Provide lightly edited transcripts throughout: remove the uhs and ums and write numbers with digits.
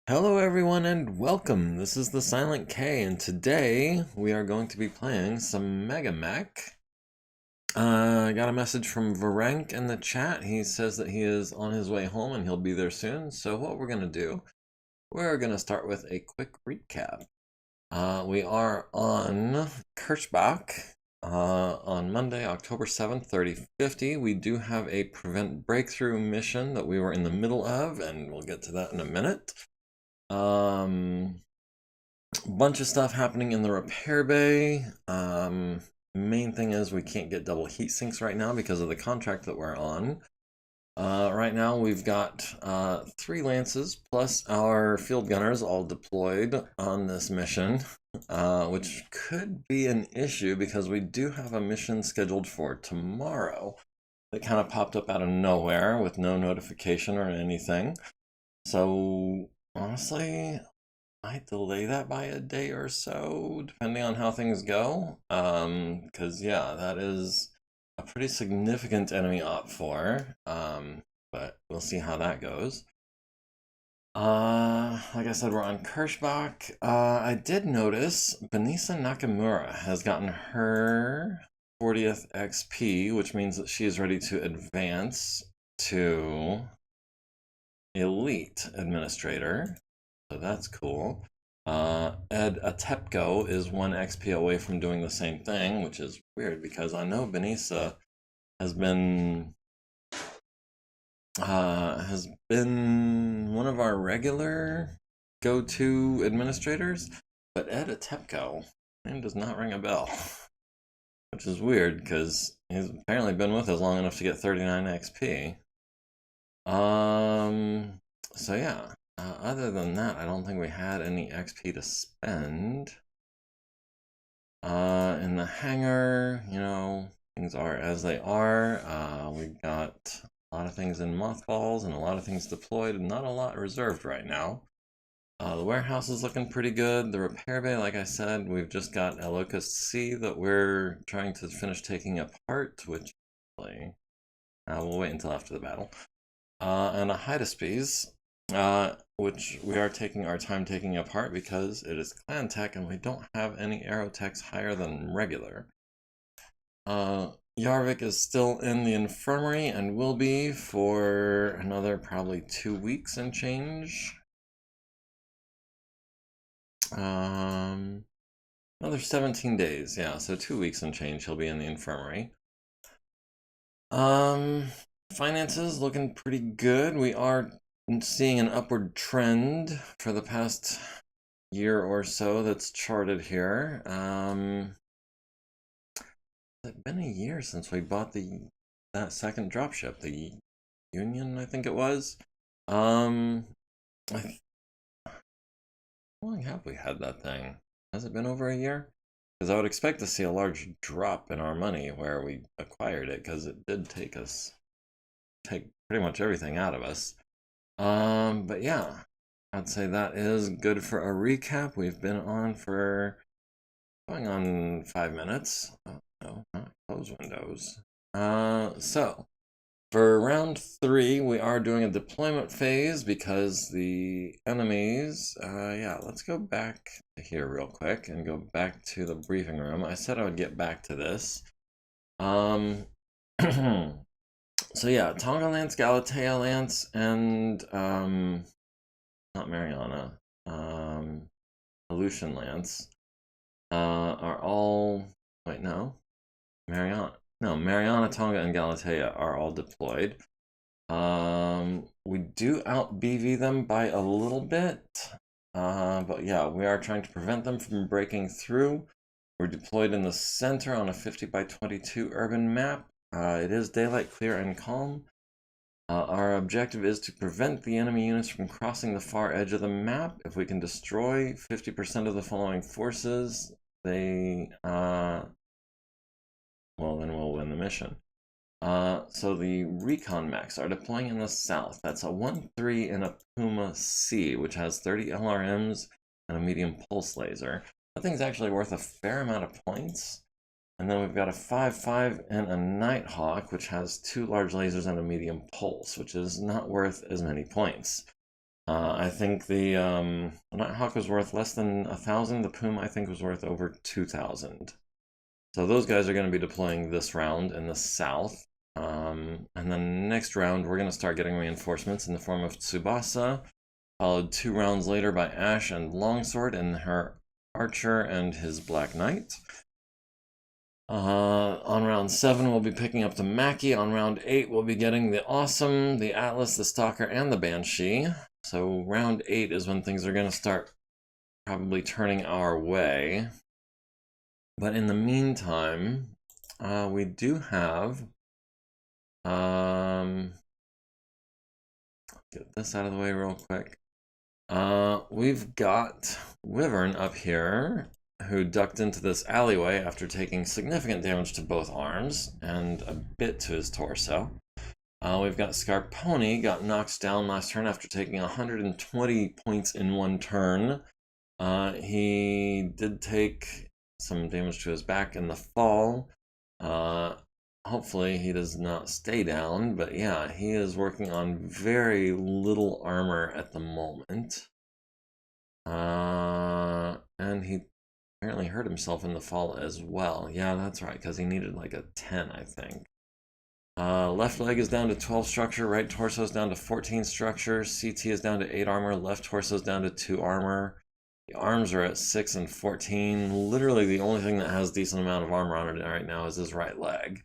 Hello everyone and welcome. This is the Silent K and today we are going to be playing some MegaMek. I got a message from Varenk in the chat. He says that he is on his way home and he'll be there soon. So what we're going to do, we're going to start with a quick recap. We are on Kirchbach on Monday, October 7th, 3050. We do have a prevent breakthrough mission that we were in the middle of, and we'll get to that in a minute. Bunch of stuff happening in the repair bay. Main thing is we can't get double heat sinks right now because of the contract that we're on. Right now we've got 3 lances plus our field gunners all deployed on this mission, which could be an issue because we do have a mission scheduled for tomorrow that kind of popped up out of nowhere with no notification or anything. So honestly, might delay that by a day or so, depending on how things go. Because yeah, that is a pretty significant enemy op 4. But we'll see how that goes. Like I said, we're on Kirschbach. I did notice Benisa Nakamura has gotten her 40th XP, which means that she is ready to advance to Elite Administrator. So that's cool. Ed Atepko is 1 XP away from doing the same thing, which is weird because I know Benisa has been one of our regular go-to administrators, but Ed Atepko, name does not ring a bell, which is weird because he's apparently been with us long enough to get 39 XP. So yeah. Other than that, I don't think we had any XP to spend. In the hangar, you know, things are as they are. We've got a lot of things in mothballs and a lot of things deployed and not a lot reserved right now. The warehouse is looking pretty good. The repair bay, like I said, we've just got a Locust C that we're trying to finish taking apart, which we'll wait until after the battle. And a Hydaspes, which we are taking our time taking apart because it is clan tech and we don't have any aero techs higher than regular. Yarvik is still in the infirmary and will be for another probably 2 weeks and change. Another 17 days, yeah, so 2 weeks and change he'll be in the infirmary. Finances looking pretty good. We are seeing an upward trend for the past year or so that's charted here. It's been a year since we bought that second dropship, the Union, I think it was. How long have we had that thing? Has it been over a year? Because I would expect to see a large drop in our money where we acquired it, because it did take pretty much everything out of us. But yeah, I'd say that is good for a recap. We've been on for going on 5 minutes. Oh, no, not close windows. So for round 3, we are doing a deployment phase because the enemies, yeah, let's go back here real quick and go back to the briefing room. I said I would get back to this. So yeah, Tonga Lance, Galatea Lance, and not Mariana, Aleutian Lance are all, wait, no, Mariana, Tonga, and Galatea are all deployed. We do out BV them by a little bit, but yeah, we are trying to prevent them from breaking through. We're deployed in the center on a 50 by 22 urban map. It is daylight, clear, and calm. Our objective is to prevent the enemy units from crossing the far edge of the map. If we can destroy 50% of the following forces, well, then we'll win the mission. So the recon mechs are deploying in the south. That's a 1-3 and a Puma C, which has 30 LRMs and a medium pulse laser. That thing's actually worth a fair amount of points. And then we've got a 5-5 and a Nighthawk, which has 2 large lasers and a medium pulse, which is not worth as many points. I think the Nighthawk was worth less than 1,000. The Puma, I think, was worth over 2,000. So those guys are going to be deploying this round in the south. And then next round, we're going to start getting reinforcements in the form of Tsubasa, followed 2 rounds later by Ash and Longsword and her Archer and his Black Knight. On round 7, we'll be picking up the Mackie. On round 8, we'll be getting the Awesome, the Atlas, the Stalker, and the Banshee. So round 8 is when things are going to start probably turning our way. But in the meantime, we do have... get this out of the way real quick. We've got Wyvern up here, who ducked into this alleyway after taking significant damage to both arms and a bit to his torso. We've got Scarponi, got knocked down last turn after taking 120 points in 1 turn. He did take some damage to his back in the fall. Hopefully he does not stay down, but yeah, he is working on very little armor at the moment. And he apparently hurt himself in the fall as well. Yeah, that's right, because he needed like a 10, I think. Left leg is down to 12 structure, right torso is down to 14 structure, CT is down to 8 armor, left torso is down to 2 armor. The arms are at 6 and 14. Literally the only thing that has a decent amount of armor on it right now is his right leg.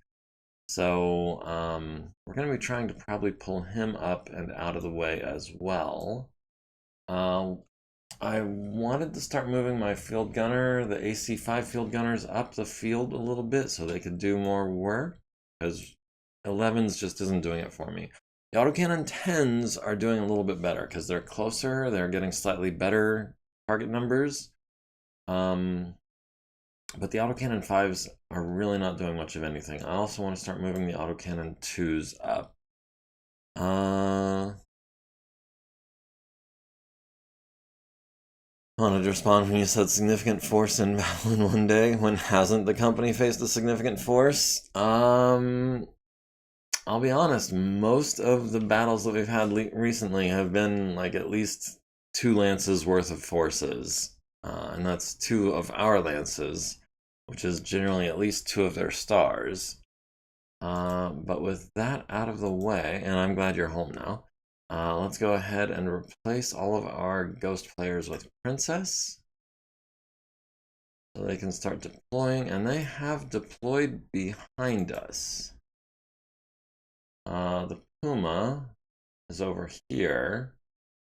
So we're going to be trying to probably pull him up and out of the way as well. I wanted to start moving my field gunner, the AC5 field gunners, up the field a little bit so they could do more work, because 11s just isn't doing it for me. The autocannon 10s are doing a little bit better because they're closer, they're getting slightly better target numbers. But the autocannon 5s are really not doing much of anything. I also want to start moving the autocannon 2s up. I wanted to respond when you said significant force in battle in one day. When hasn't the company faced a significant force? I'll be honest, most of the battles that we've had recently have been like at least 2 lances worth of forces. And that's 2 of our lances, which is generally at least 2 of their stars. But with that out of the way, and I'm glad you're home now, let's go ahead and replace all of our ghost players with Princess. So they can start deploying, and they have deployed behind us. The Puma is over here.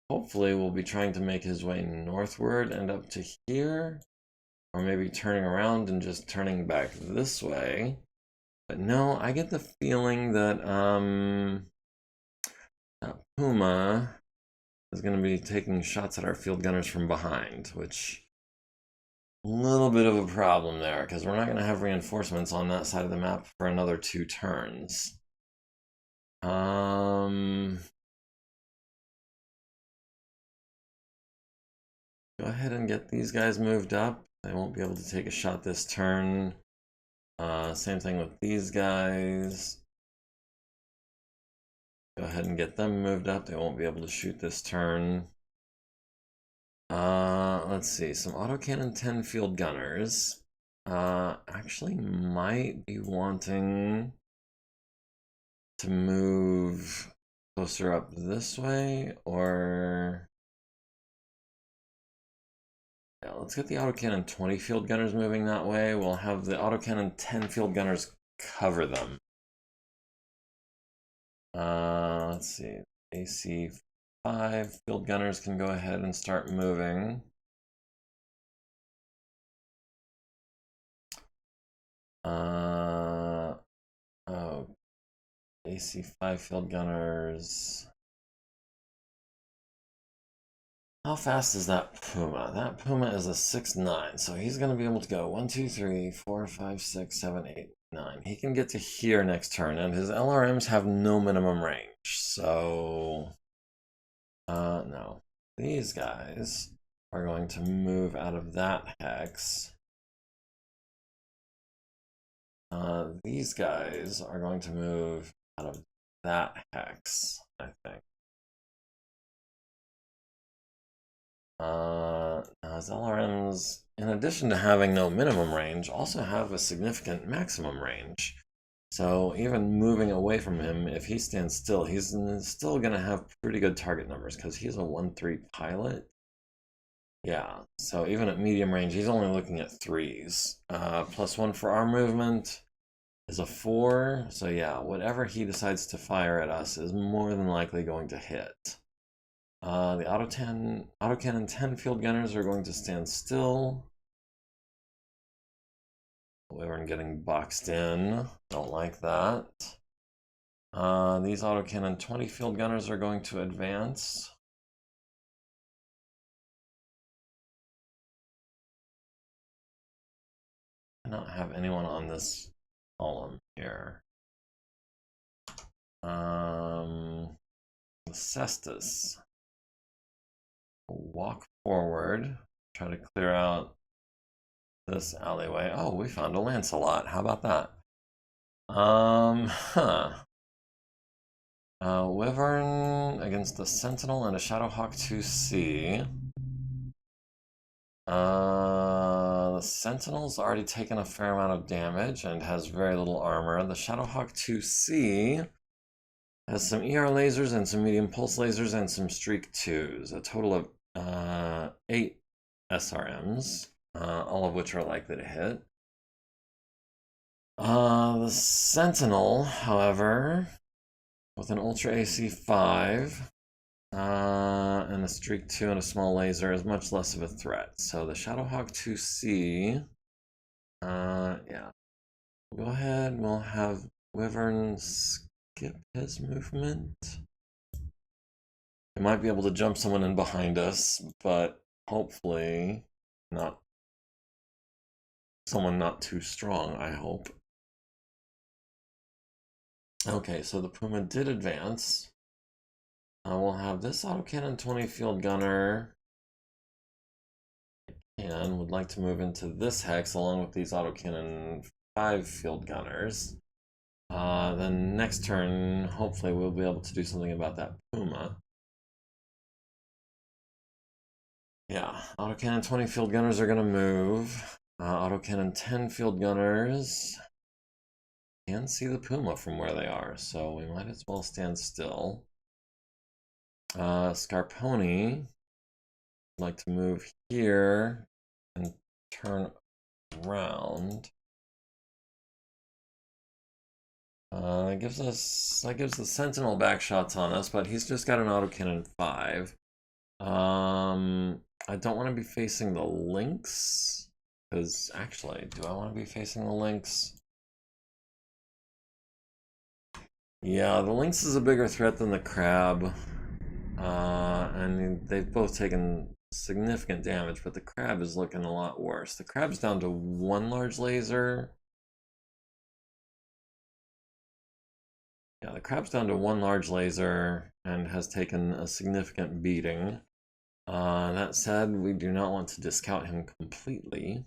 Hopefully we'll be trying to make his way northward and up to here. Or maybe turning around and just turning back this way. But no, I get the feeling that that Puma is going to be taking shots at our field gunners from behind, which a little bit of a problem there, because we're not going to have reinforcements on that side of the map for another 2 turns. Go ahead and get these guys moved up. They won't be able to take a shot this turn. Same thing with these guys. Go ahead and get them moved up. They won't be able to shoot this turn. Let's see. Some autocannon 10 field gunners. Actually might be wanting to move closer up this way, or... Yeah, let's get the autocannon 20 field gunners moving that way. We'll have the autocannon 10 field gunners cover them. Let's see. AC5 field gunners can go ahead and start moving. Oh, AC5 field gunners. How fast is that Puma? That Puma is a 6'9", so he's going to be able to go 1, 2, 3, 4, 5, 6, 7, 8, 9. He can get to here next turn, and his LRMs have no minimum range, so... no. These guys are going to move out of that hex. These guys are going to move out of that hex, I think. Now his LRMs, in addition to having no minimum range, also have a significant maximum range. So even moving away from him, if he stands still, he's still going to have pretty good target numbers because he's a 1-3 pilot. Yeah, so even at medium range, he's only looking at 3s. +1 for arm movement is a 4. So yeah, whatever he decides to fire at us is more than likely going to hit. The autocannon 10 field gunners are going to stand still. Wyvern getting boxed in. Don't like that. These autocannon 20 field gunners are going to advance. I not have anyone on this column here. The Cestus. Walk forward. Try to clear out this alleyway. Oh, we found a Lancelot. How about that? Wyvern against the Sentinel and a Shadowhawk 2C. The Sentinel's already taken a fair amount of damage and has very little armor. The Shadowhawk 2C has some ER lasers and some medium pulse lasers and some streak 2s. A total of 8 SRMs, all of which are likely to hit. The Sentinel, however, with an Ultra AC 5 and a streak 2 and a small laser, is much less of a threat. So the Shadowhawk 2C, yeah. Go ahead, we'll have Wyvern skip his movement. He might be able to jump someone in behind us, but hopefully not someone not too strong, I hope. Okay, so the Puma did advance. We'll have this autocannon 20 field gunner and would like to move into this hex along with these autocannon 5 field gunners. Then next turn, hopefully we'll be able to do something about that Puma. Yeah, autocannon 20 field gunners are going to move. Autocannon 10 field gunners can see the Puma from where they are, so we might as well stand still. Scarponi would like to move here and turn around. That gives the Sentinel back shots on us, but he's just got an autocannon 5. I don't want to be facing the Lynx, because actually, do I want to be facing the Lynx? Yeah, the Lynx is a bigger threat than the Crab, and they've both taken significant damage, but the Crab is looking a lot worse. The Crab's down to 1 large laser. Yeah, the Crab's down to 1 large laser and has taken a significant beating. That said, we do not want to discount him completely.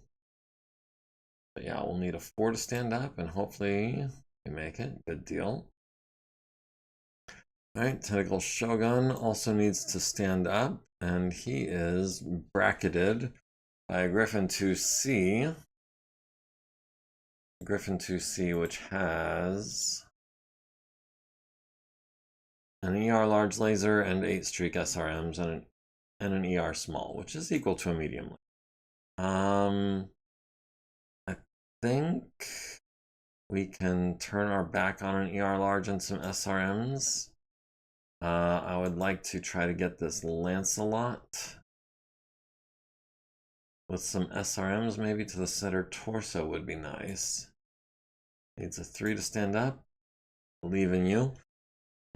But yeah, we'll need a 4 to stand up, and hopefully we make it. Good deal. Alright, Tentacle Shogun also needs to stand up, and he is bracketed by a Griffin 2C. Griffin 2C, which has an ER large laser and 8 streak SRMs and an ER small, which is equal to a medium. I think we can turn our back on an ER large and some SRMs. I would like to try to get this Lancelot with some SRMs maybe to the center torso would be nice. Needs a 3 to stand up. Believe in you.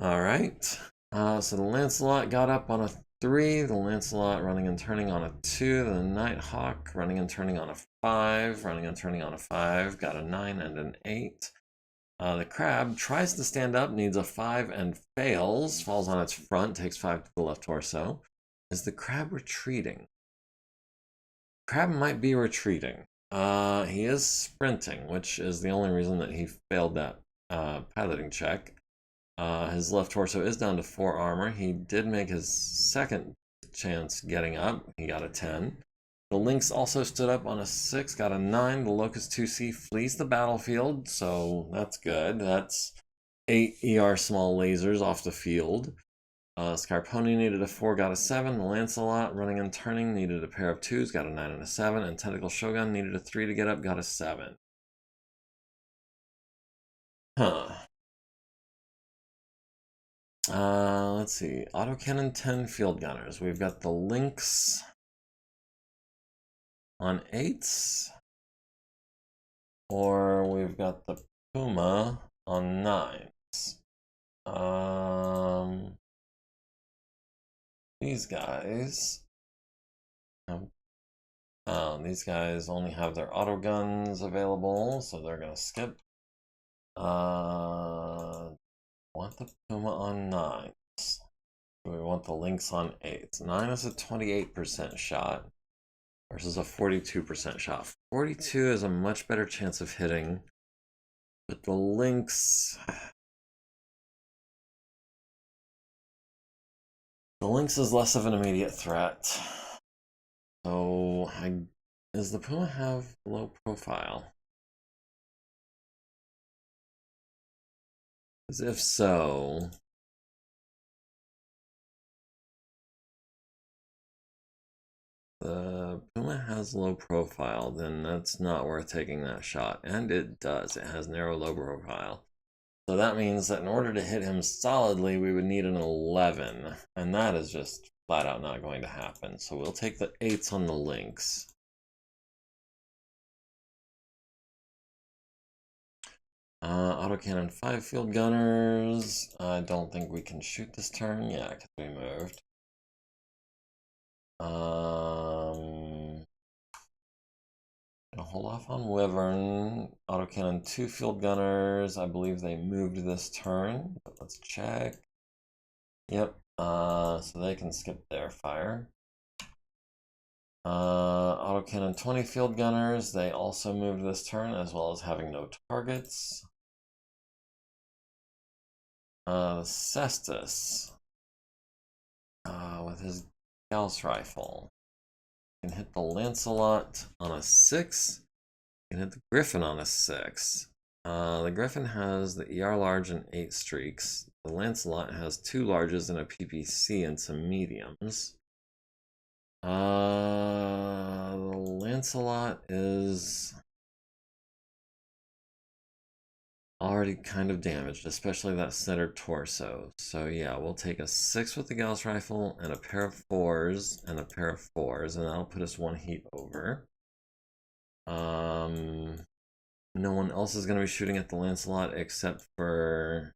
Alright. So the Lancelot got up on a 3. The Lancelot running and turning on a 2. The Nighthawk running and turning on a 5. Running and turning on a 5. Got a 9 and an 8. The Crab tries to stand up, needs a 5 and fails. Falls on its front, takes 5 to the left torso. Is the Crab retreating? Crab might be retreating. He is sprinting, which is the only reason that he failed that piloting check. His left torso is down to 4 armor. He did make his second chance getting up. He got a 10. The Lynx also stood up on a 6, got a 9. The Locust 2C flees the battlefield, so that's good. That's 8 ER small lasers off the field. Scarponi needed a 4, got a 7. The Lancelot, running and turning, needed a pair of 2s, got a 9 and a 7. And Tentacle Shogun needed a 3 to get up, got a 7. Huh. Let's see. Autocannon 10 field gunners. We've got the Lynx on 8s. Or we've got the Puma on 9s. These guys. These guys only have their auto guns available, so they're gonna skip. Want the Puma on 9s. We want the Lynx on 8s. 9 is a 28% shot versus a 42% shot. 42 is a much better chance of hitting, but the Lynx... The Lynx is less of an immediate threat. So, does the Puma have low profile? Because if so... the Puma has low profile, then that's not worth taking that shot. And it does. It has narrow low profile. So that means that in order to hit him solidly, we would need an 11. And that is just flat out not going to happen. So we'll take the 8s on the Lynx. Autocannon 5 field gunners. I don't think we can shoot this turn. Yeah, because we moved. Gonna hold off on Wyvern. Autocannon 2 field gunners. I believe they moved this turn, but let's check. Yep. So they can skip their fire. Autocannon 20 field gunners. They also moved this turn, as well as having no targets. Cestus, with his Gauss rifle, can hit the Lancelot on a 6. Can hit the Griffin on a 6. The Griffin has the ER large and 8 streaks. The Lancelot has 2 larges and a PPC and some mediums. The Lancelot is already kind of damaged, especially that center torso. So yeah, we'll take a 6 with the Gauss rifle and a pair of 4s and a pair of 4s, and that'll put us 1 heat over. No one else is going to be shooting at the Lancelot except for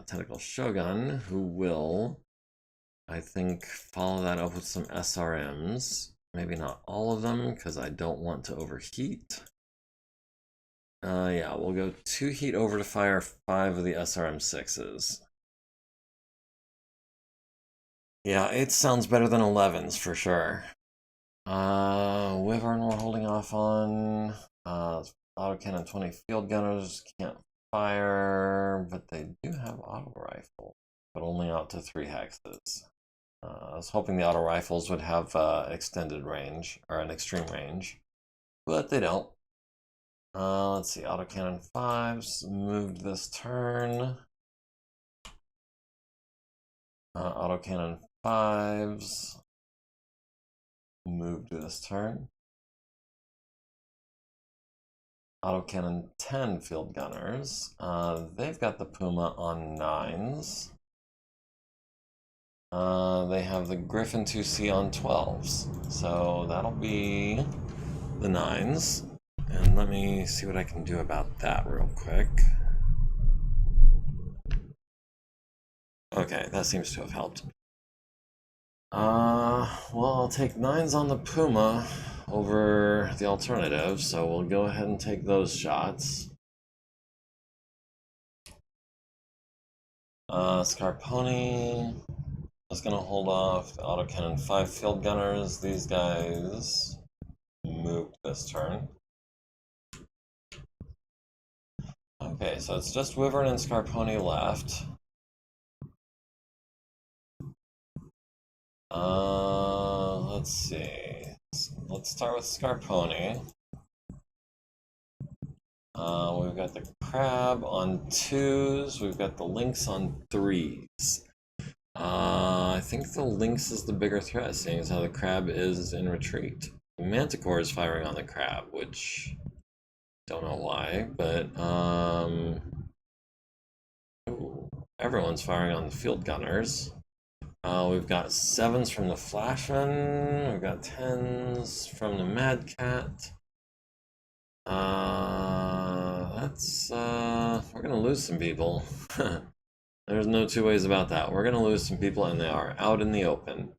Tentacle Shogun, who will, I think, follow that up with some SRMs. Maybe not all of them, because I don't want to overheat. Yeah, we'll go 2 heat over to fire 5 of the SRM6s. Yeah, 8 sounds better than 11s for sure. Wyvern we're holding off on. Autocannon 20 field gunners can't fire, but they do have auto rifle, but only out to 3 hexes. I was hoping the auto rifles would have extended range, or an extreme range, but they don't. Let's see, Autocannon 5s moved this turn. Autocannon 5s moved this turn. Autocannon 10 field gunners. They've got the Puma on 9s. They have the Griffin 2C on 12s. So that'll be the 9s. And let me see what I can do about that real quick. Okay, that seems to have helped. Well, I'll take 9s on the Puma over the alternative, so we'll go ahead and take those shots. Scarponi is going to hold off the Autocannon 5 field gunners. These guys moved this turn. Okay, so it's just Wyvern and Scarponi left. let's see. Let's start with Scarponi. We've got the crab on 2s. We've got the lynx on 3s. I think the lynx is the bigger threat, seeing as how the crab is in retreat. The manticore is firing on the crab, which don't know why, but ooh, everyone's firing on the field gunners. We've got 7s from the flashman. We've got 10s from the mad cat. We're gonna lose some people. There's no two ways about that. We're gonna lose some people, and they are out in the open.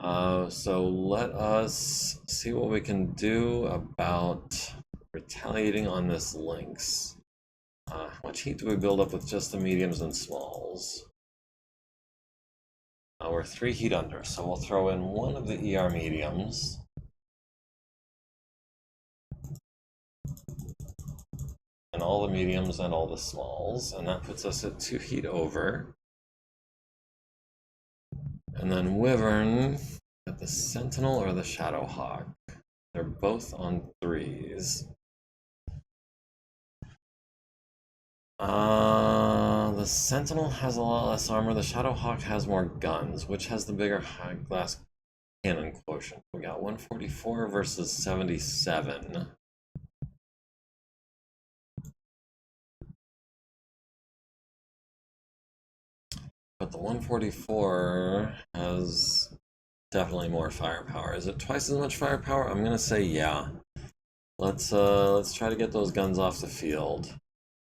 So let us see what we can do about retaliating on this lynx. How much heat do we build up with just the mediums and smalls? We're 3 heat under, so we'll throw in 1 of the ER mediums. And all the mediums and all the smalls, and that puts us at 2 heat over. And then Wyvern at the Sentinel or the Shadowhawk. They're both on 3s. The Sentinel has a lot less armor. The Shadowhawk has more guns. Which has the bigger high glass cannon quotient? We got 144 versus 77. But the 144 has definitely more firepower. Is it twice as much firepower? I'm gonna say yeah. Let's try to get those guns off the field.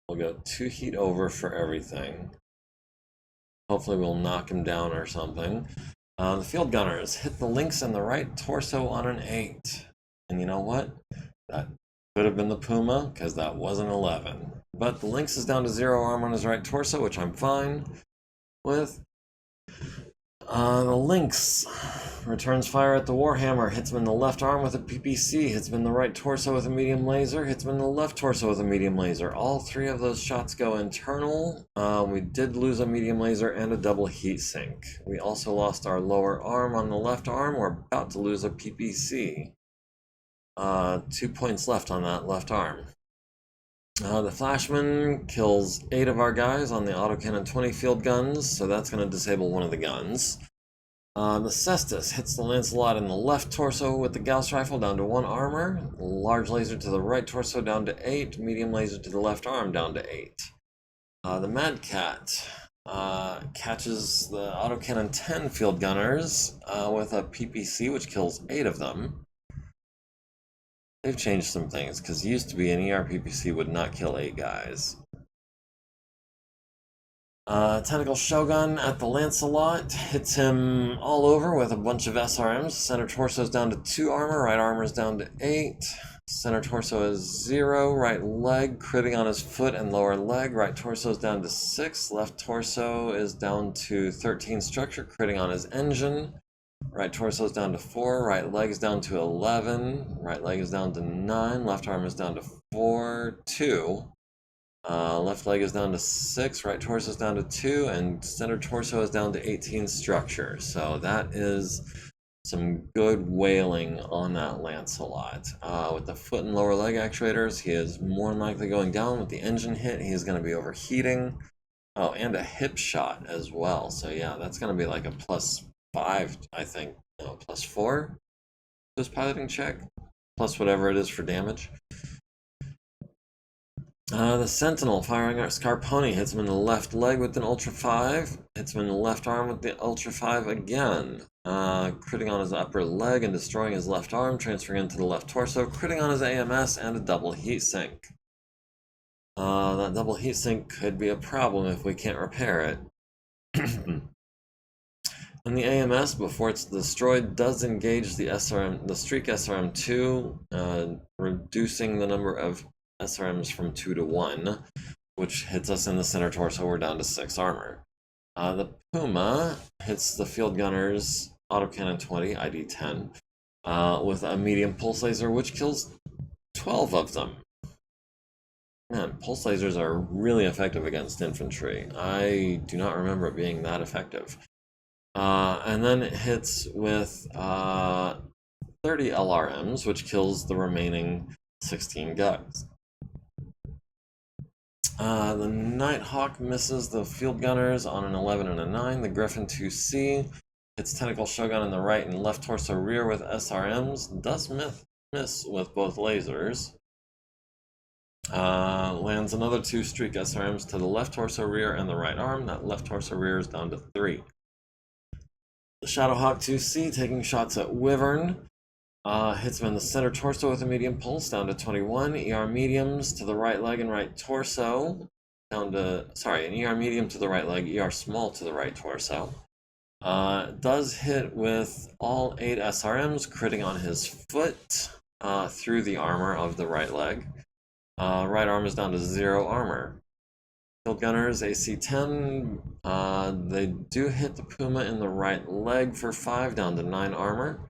We'll go 2 heat over for everything. Hopefully we'll knock him down or something. The field gunners hit the lynx in the right torso on an 8. And you know what? That could have been the Puma, because that was an 11. But the lynx is down to 0 armor on his right torso, which I'm fine with. The lynx returns fire at the Warhammer, hits him in the left arm with a PPC, hits him in the right torso with a medium laser, hits him in the left torso with a medium laser. All 3 of those shots go internal. We did lose a medium laser and a double heat sink. We also lost our lower arm on the left arm. We're about to lose a PPC. 2 points left on that left arm. The Flashman kills 8 of our guys on the autocannon 20 field guns, so that's going to disable one of the guns. The Cestus hits the Lancelot in the left torso with the Gauss rifle down to 1 armor, large laser to the right torso down to 8, medium laser to the left arm down to 8. The Mad Cat catches the autocannon 10 field gunners with a PPC, which kills 8 of them. They've changed some things, because it used to be an ER PPC would not kill 8 guys. Tentacle Shogun at the Lancelot hits him all over with a bunch of SRMs. Center torso's down to 2 armor, right armor's down to 8. Center torso is 0, right leg critting on his foot and lower leg. Right torso's down to 6, left torso is down to 13 structure, critting on his engine. Right torso is down to 4, right leg is down to 11, right leg is down to 9, left arm is down to 4, 2. Left leg is down to 6, right torso is down to 2, and center torso is down to 18 structure. So that is some good wailing on that Lancelot. With the foot and lower leg actuators, he is more than likely going down. With the engine hit, he is going to be overheating. Oh, and a hip shot as well. So yeah, that's going to be like a +5, I think. No, +4. This piloting check. Plus whatever it is for damage. The Sentinel firing at Scarponi hits him in the left leg with an Ultra 5. Hits him in the left arm with the Ultra 5 again. Critting on his upper leg and destroying his left arm, transferring into the left torso. Critting on his AMS and a double heat sink. That double heat sink could be a problem if we can't repair it. And the AMS, before it's destroyed, does engage the SRM, the Streak SRM2, reducing the number of SRMs from 2 to 1, which hits us in the center torso. We're down to 6 armor. The Puma hits the field gunners autocannon 20, ID 10, with a medium pulse laser, which kills 12 of them. Man, pulse lasers are really effective against infantry. I do not remember it being that effective. And then it hits with 30 LRMs, which kills the remaining 16 gugs. The Nighthawk misses the field gunners on an 11 and a 9. The Griffin 2C hits Tentacle Shogun in the right and left torso rear with SRMs. Does miss with both lasers. Lands another 2 streak SRMs to the left torso rear and the right arm. That left torso rear is down to 3. The Shadowhawk 2C taking shots at Wyvern. Hits him in the center torso with a medium pulse, down to 21. ER mediums to the right leg and right torso, down to, sorry, an ER medium to the right leg, ER small to the right torso. Does hit with all 8 SRMs, critting on his foot through the armor of the right leg. Right arm is down to 0 armor. Field Gunners, AC 10, they do hit the Puma in the right leg for 5, down to 9 armor.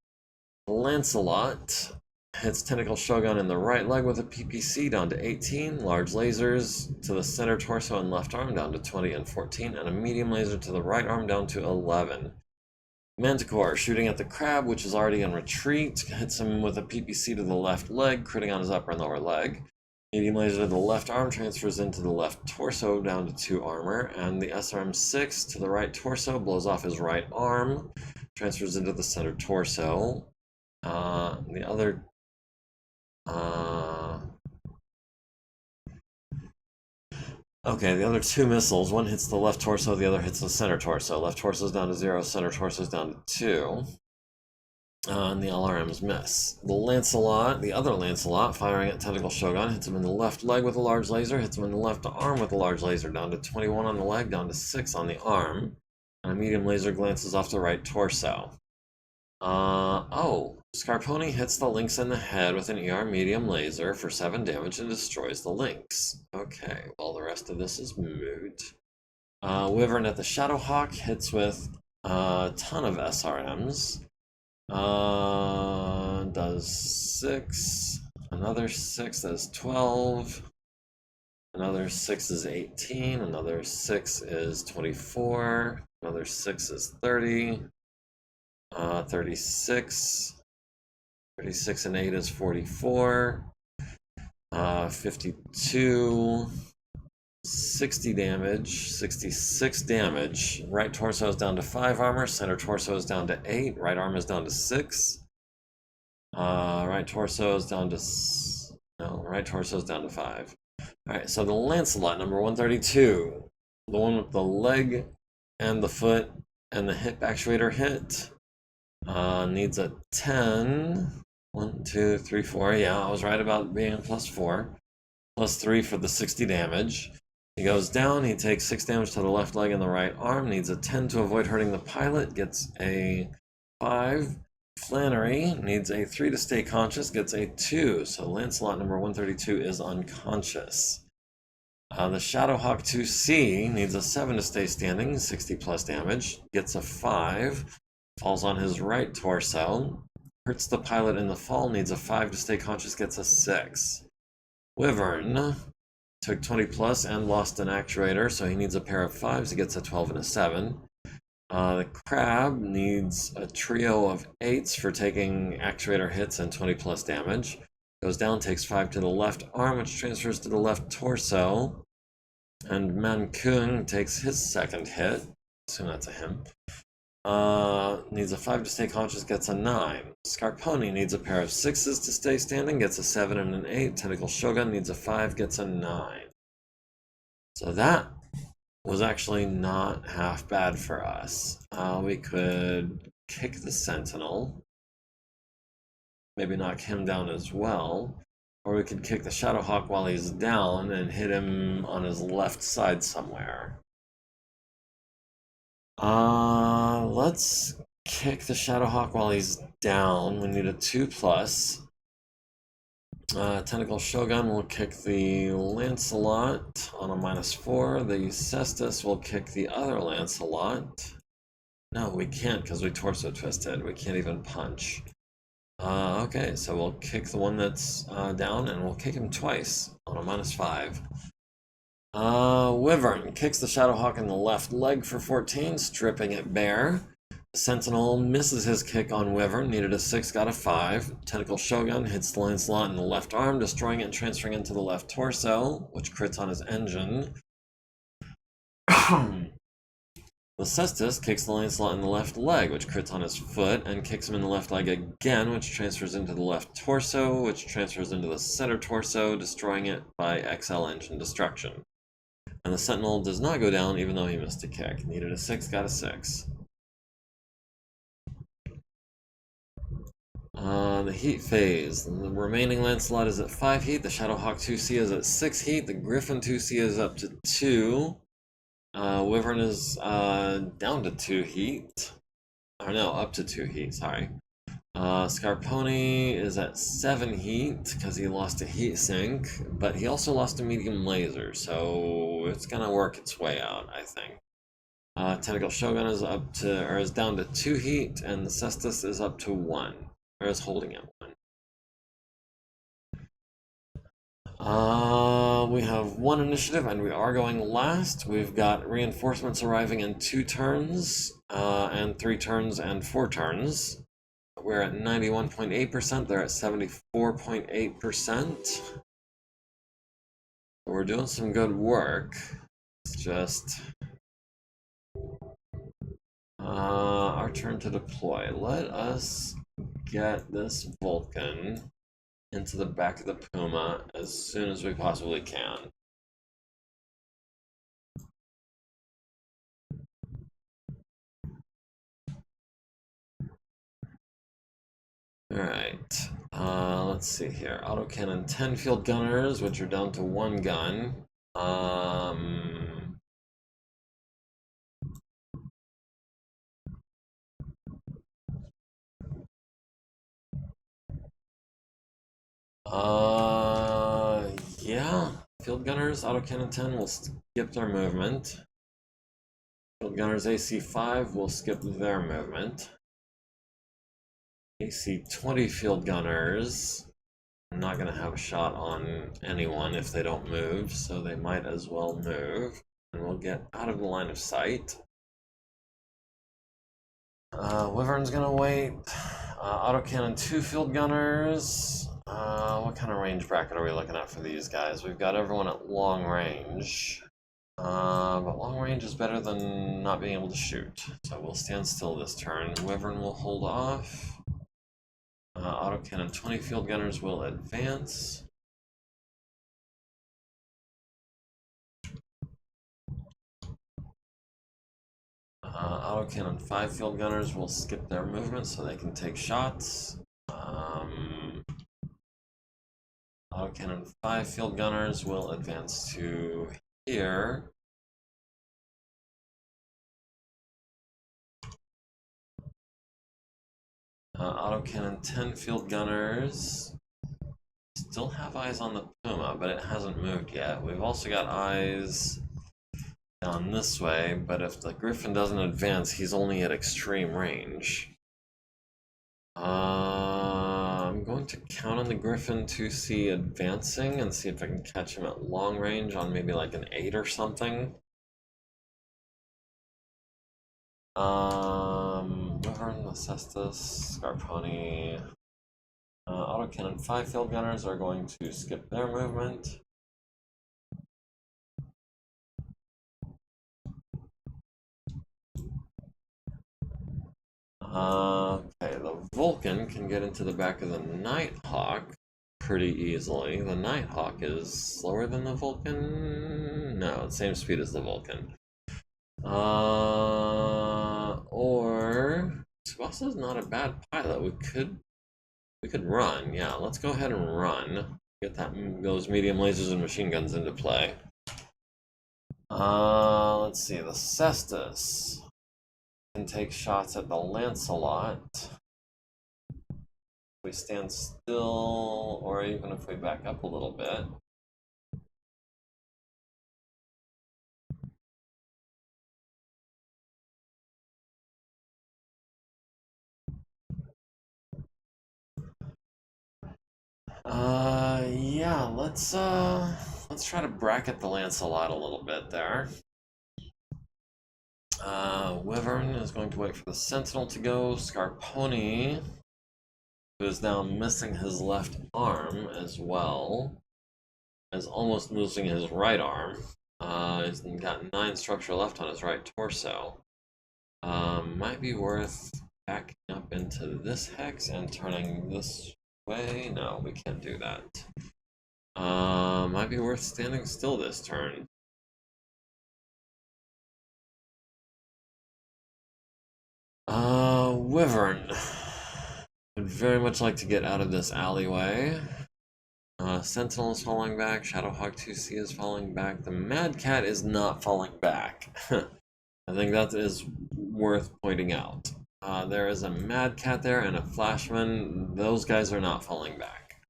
Lancelot hits Tentacle Shogun in the right leg with a PPC, down to 18. Large lasers to the center torso and left arm, down to 20 and 14. And a medium laser to the right arm, down to 11. Manticore shooting at the crab, which is already in retreat, hits him with a PPC to the left leg, critting on his upper and lower leg. Medium laser to the left arm transfers into the left torso, down to 2 armor. And the SRM-6 to the right torso blows off his right arm, transfers into the center torso. The other, okay, the other 2 missiles, one hits the left torso, the other hits the center torso. Left torso's down to 0, center torso's down to 2. And the LRMs miss. The Lancelot, the other Lancelot, firing at Tentacle Shogun, hits him in the left leg with a large laser, hits him in the left arm with a large laser, down to 21 on the leg, down to 6 on the arm. And a medium laser glances off the right torso. Scarponi hits the lynx in the head with an ER medium laser for 7 damage and destroys the lynx. Okay, well, the rest of this is moot. Wyvern at the Shadowhawk hits with a ton of SRMs. Does 6, another 6, that is 12, another 6 is 18, another 6 is 24, another 6 is 30, 36, 36 and 8 is 44, 52, 60 damage, 66 damage. Right torso is down to 5 armor, center torso is down to 8, right arm is down to 6. Right torso is down to, right torso is down to 5. Alright, so the Lancelot, number 132, the one with the leg and the foot and the hip actuator hit, needs a 10. 1, 2, 3, 4. Yeah, I was right about being a +4. +3 for the 60 damage. He goes down, he takes 6 damage to the left leg and the right arm, needs a 10 to avoid hurting the pilot, gets a 5. Flannery needs a 3 to stay conscious, gets a 2. So Lancelot number 132 is unconscious. The Shadowhawk 2C needs a 7 to stay standing, 60 plus damage, gets a 5. Falls on his right torso. Hurts the pilot in the fall, needs a 5 to stay conscious, gets a 6. Wyvern took 20 plus and lost an actuator, so he needs a pair of 5s, he gets a 12 and a 7. The Crab needs a trio of 8s for taking actuator hits and 20 plus damage. Goes down, takes 5 to the left arm, which transfers to the left torso. And MekHQ takes his second hit, assume that's a him. Needs a 5 to stay conscious, gets a 9. Scarponi needs a pair of 6s to stay standing, gets a 7 and an 8. Tentacle Shogun needs a 5, gets a 9. So that was actually not half bad for us. We could kick the Sentinel, maybe knock him down as well, or we could kick the Shadowhawk while he's down and hit him on his left side somewhere. Let's kick the Shadowhawk while he's down. We need a 2 plus. Tentacle Shogun will kick the Lancelot on a -4. The Cestus will kick the other Lancelot. No, we can't because we torso twisted. We can't even punch. Okay, so we'll kick the one that's down and we'll kick him twice on a -5. Wyvern kicks the Shadowhawk in the left leg for 14, stripping it bare. Sentinel misses his kick on Wyvern, needed a 6, got a 5. Tentacle Shogun hits the Lancelot in the left arm, destroying it and transferring into the left torso, which crits on his engine. The Cestus kicks the Lancelot in the left leg, which crits on his foot, and kicks him in the left leg again, which transfers into the left torso, which transfers into the center torso, destroying it by XL engine destruction. And the Sentinel does not go down, even though he missed a kick. Needed a 6, got a 6. The heat phase. The remaining Lancelot is at 5 heat. The Shadowhawk 2C is at 6 heat. The Griffin 2C is up to 2. Wyvern is down to 2 heat. Or no, up to 2 heat, sorry. Scarponi is at 7 heat because he lost a heat sink, but he also lost a medium laser, so it's gonna work its way out, I think. Tentacle Shogun is is down to 2 heat, and the Cestus is up to 1. Or is holding at 1. We have 1 initiative, and we are going last. We've got reinforcements arriving in 2 turns, and 3 turns, and 4 turns. We're at 91.8%. They're at 74.8%. We're doing some good work. It's just our turn to deploy. Let us get this Vulcan into the back of the Puma as soon as we possibly can. Alright, let's see here. Autocannon 10 field gunners, which are down to 1 gun. Yeah. Field gunners, autocannon 10 will skip their movement. Field gunners AC 5 will skip their movement. AC 20 field gunners are not going to have a shot on anyone if they don't move, so they might as well move. And we'll get out of the line of sight. Wyvern's going to wait. Autocannon 2 field gunners. What kind of range bracket are we looking at for these guys? We've got everyone at long range. But long range is better than not being able to shoot. So we'll stand still this turn. Wyvern will hold off. Autocannon 20 field gunners will advance. Autocannon 5 field gunners will skip their movement so they can take shots. Autocannon 5 field gunners will advance to here. Autocannon 10 field gunners still have eyes on the Puma, but it hasn't moved yet. We've also got eyes down this way, but if the Griffin doesn't advance, he's only at extreme range. I'm going to count on the Griffin to see advancing and see if I can catch him at long range on maybe like an 8 or something. Wyvern, Cestus, Scarponi. Autocannon 5 field gunners are going to skip their movement. Okay, the Vulcan can get into the back of the Nighthawk pretty easily. The Nighthawk is slower than the Vulcan? No, same speed as the Vulcan. Or Tsubasa's not a bad pilot. We could run. Yeah, let's go ahead and run. Get those medium lasers and machine guns into play. Let's see. The Cestus can take shots at the Lancelot. If we stand still, or even if we back up a little bit. Yeah, let's try to bracket the Lancelot a little bit there. Wyvern is going to wait for the Sentinel to go. Scarponi, who is now missing his left arm as well, is almost losing his right arm. He's got 9 structure left on his right torso. Might be worth backing up into this hex and turning this way. No, we can't do that. Might be worth standing still this turn. Wyvern would very much like to get out of this alleyway. Sentinel is falling back. Shadowhawk 2C is falling back. The Mad Cat is not falling back. I think that is worth pointing out. There is a Mad Cat there and a Flashman. Those guys are not falling back.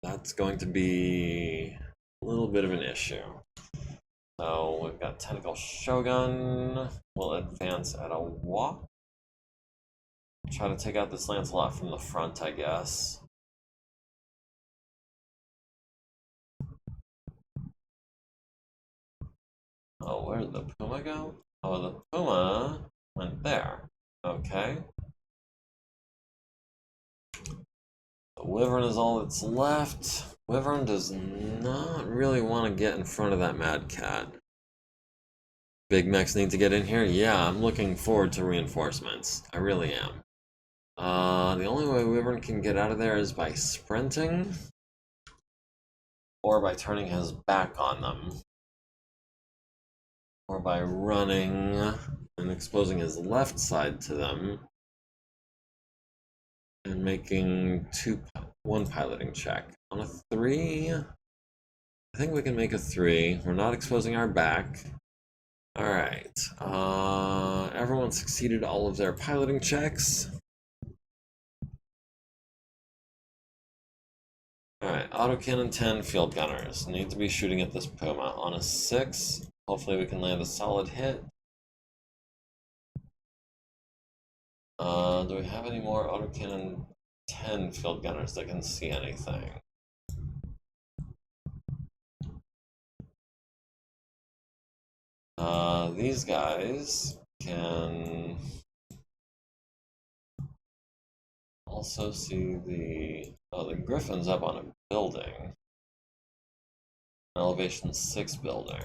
That's going to be a little bit of an issue. So we've got Tentacle Shogun. We'll advance at a walk. Try to take out this Lancelot from the front, I guess. Oh, where did the Puma go? Oh, the Puma went there. Okay. The Wyvern is all that's left. Wyvern does not really want to get in front of that Mad Cat. Big mechs need to get in here? Yeah, I'm looking forward to reinforcements. I really am. The only way Wyvern can get out of there is by sprinting or by turning his back on them. Or by running and exposing his left side to them and making one piloting check. On a 3, I think we can make a 3. We're not exposing our back. Alright, everyone succeeded all of their piloting checks. Alright, autocannon 10, field gunners. Need to be shooting at this Puma. On a 6, hopefully we can land a solid hit. Do we have any more autocannon 10 field gunners that can see anything? These guys can also see the Griffin's up on a building. An elevation 6 building.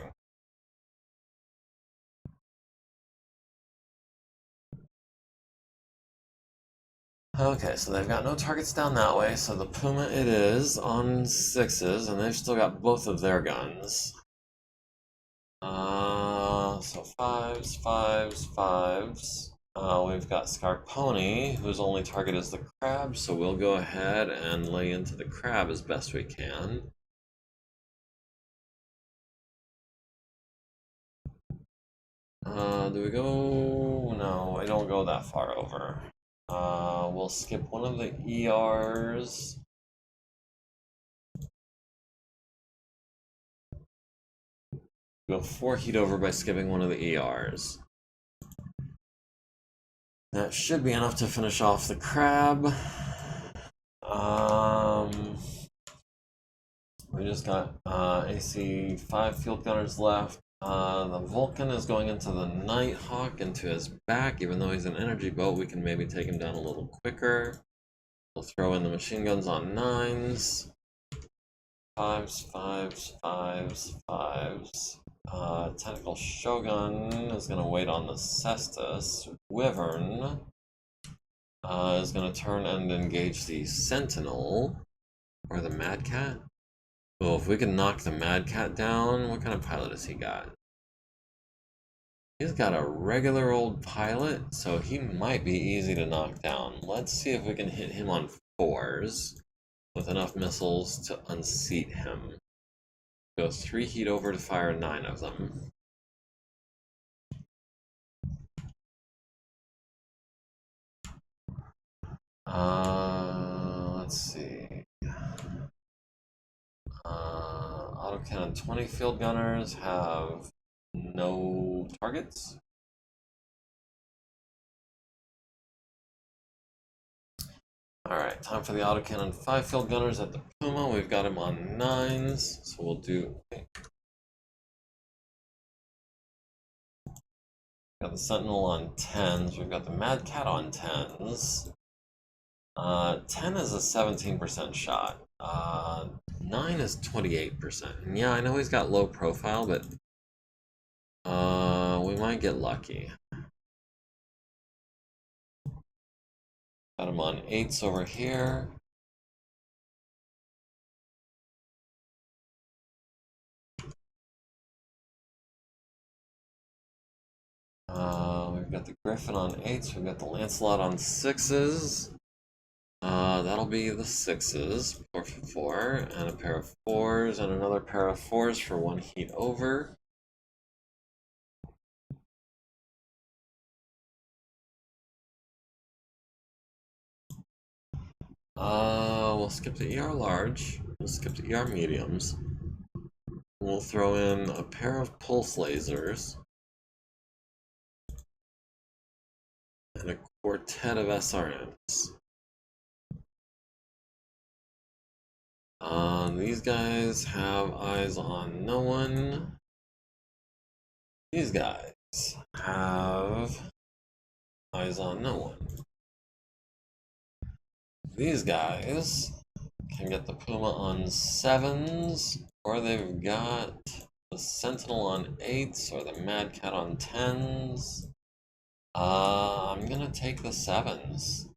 Okay, so they've got no targets down that way, so the Puma it is on 6s, and they've still got both of their guns. So 5s, 5s, 5s. We've got Scarponi, whose only target is the crab, so we'll go ahead and lay into the crab as best we can. Do we go? No, I don't go that far over. We'll skip one of the ERs. Go 4 heat over by skipping one of the ERs. That should be enough to finish off the crab. We just got AC 5 field gunners left. The Vulcan is going into the Nighthawk, into his back. Even though he's an energy boat, we can maybe take him down a little quicker. We'll throw in the machine guns on 9s. 5s, 5s, 5s, 5s. Tentacle Shogun is going to wait on the Cestus. Wyvern is going to turn and engage the Sentinel. Or the Mad Cat. Oh, if we can knock the Mad Cat down, what kind of pilot has he got? He's got a regular old pilot, so he might be easy to knock down. Let's see if we can hit him on 4s with enough missiles to unseat him. Go 3 heat over to fire 9 of them. Let's see. Autocannon 20 field gunners have no targets. Alright, time for the autocannon 5 field gunners at the Puma. We've got him on 9s, so we'll do Got the Sentinel on 10s. We've got the Mad Cat on 10s. 10 is a 17% shot. 9 is 28%. And yeah, I know he's got low profile, but we might get lucky. Got him on 8s over here. We've got the Griffin on 8s. We've got the Lancelot on 6s. That'll be the 6s, 4 for 4, and a pair of 4s, and another pair of 4s for 1 heat over. We'll skip the ER large. We'll skip the ER mediums. We'll throw in a pair of pulse lasers and a quartet of SRMs. These guys have eyes on no one. These guys have eyes on no one. These guys can get the Puma on 7s, or they've got the Sentinel on 8s, or the Mad Cat on 10s. I'm gonna take the 7s.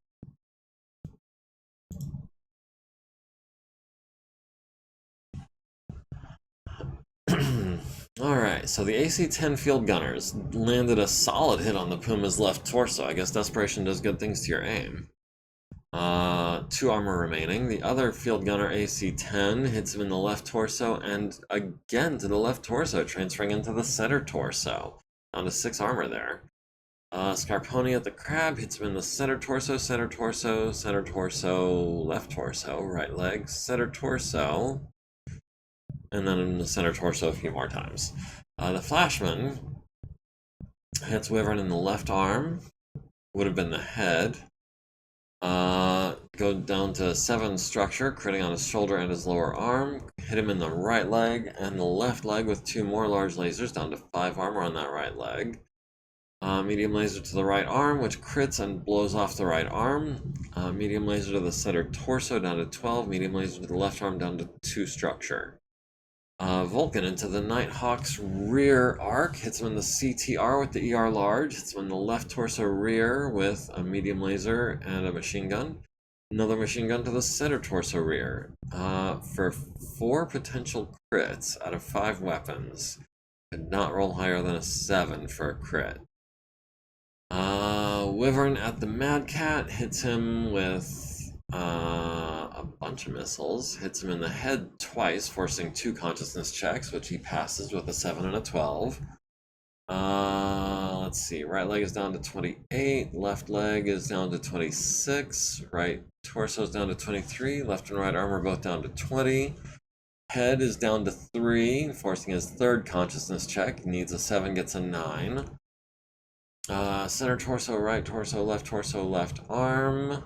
Alright, so the AC-10 field gunners landed a solid hit on the Puma's left torso. I guess desperation does good things to your aim. 2 armor remaining. The other field gunner AC-10 hits him in the left torso and again to the left torso, transferring into the center torso. Down to 6 armor there. Scarponi at the crab hits him in the center torso, center torso, center torso, left torso, right leg, center torso, and then in the center torso a few more times. The Flashman hits Wyvern in the left arm, would have been the head. Go down to 7 structure, critting on his shoulder and his lower arm. Hit him in the right leg and the left leg with 2 more large lasers, down to 5 armor on that right leg. Medium laser to the right arm, which crits and blows off the right arm. Medium laser to the center torso, down to 12. Medium laser to the left arm, down to 2 structure. Vulcan into the Nighthawk's rear arc, hits him in the CTR with the ER large, hits him in the left torso rear with a medium laser and a machine gun. Another machine gun to the center torso rear. For 4 potential crits out of 5 weapons. Could not roll higher than a 7 for a crit. Wyvern at the Mad Cat hits him with a bunch of missiles, hits him in the head twice, forcing 2 consciousness checks, which he passes with a 7 and a 12. Let's see, right leg is down to 28, left leg is down to 26, right torso is down to 23, left and right armor both down to 20. Head is down to 3, forcing his 3rd consciousness check, needs a 7, gets a 9. Center torso, left arm.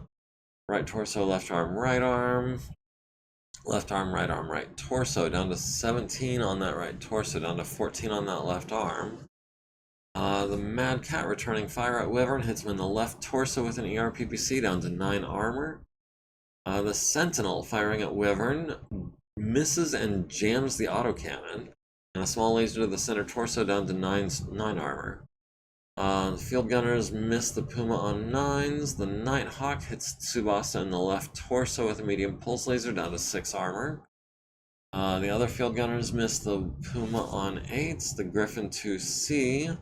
Right torso, left arm, right arm. Left arm, right torso. Down to 17 on that right torso. Down to 14 on that left arm. The Mad Cat returning fire at Wyvern hits him in the left torso with an ERPPC, down to 9 armor. The Sentinel firing at Wyvern misses and jams the autocannon. And a small laser to the center torso, down to 9 armor. The field gunners miss the Puma on 9s. The Nighthawk hits Tsubasa in the left torso with a medium pulse laser, down to 6 armor. The other field gunners miss the Puma on 8s. The Griffin 2C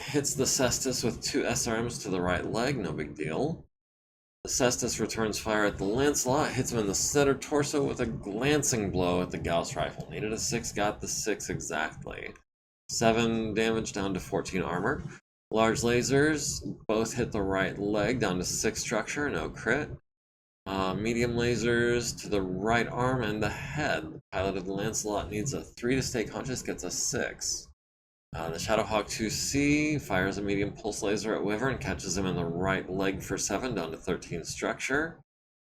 hits the Cestus with 2 SRMs to the right leg, no big deal. The Cestus returns fire at the Lancelot, hits him in the center torso with a glancing blow at the Gauss rifle. Needed a 6, got the 6 exactly. 7 damage, down to 14 armor. Large lasers both hit the right leg, down to 6 structure, no crit. Medium lasers to the right arm and the head. Pilot of the Lancelot needs a 3 to stay conscious, gets a 6. The Shadowhawk 2C fires a medium pulse laser at Wyvern, catches him in the right leg for 7, down to 13 structure.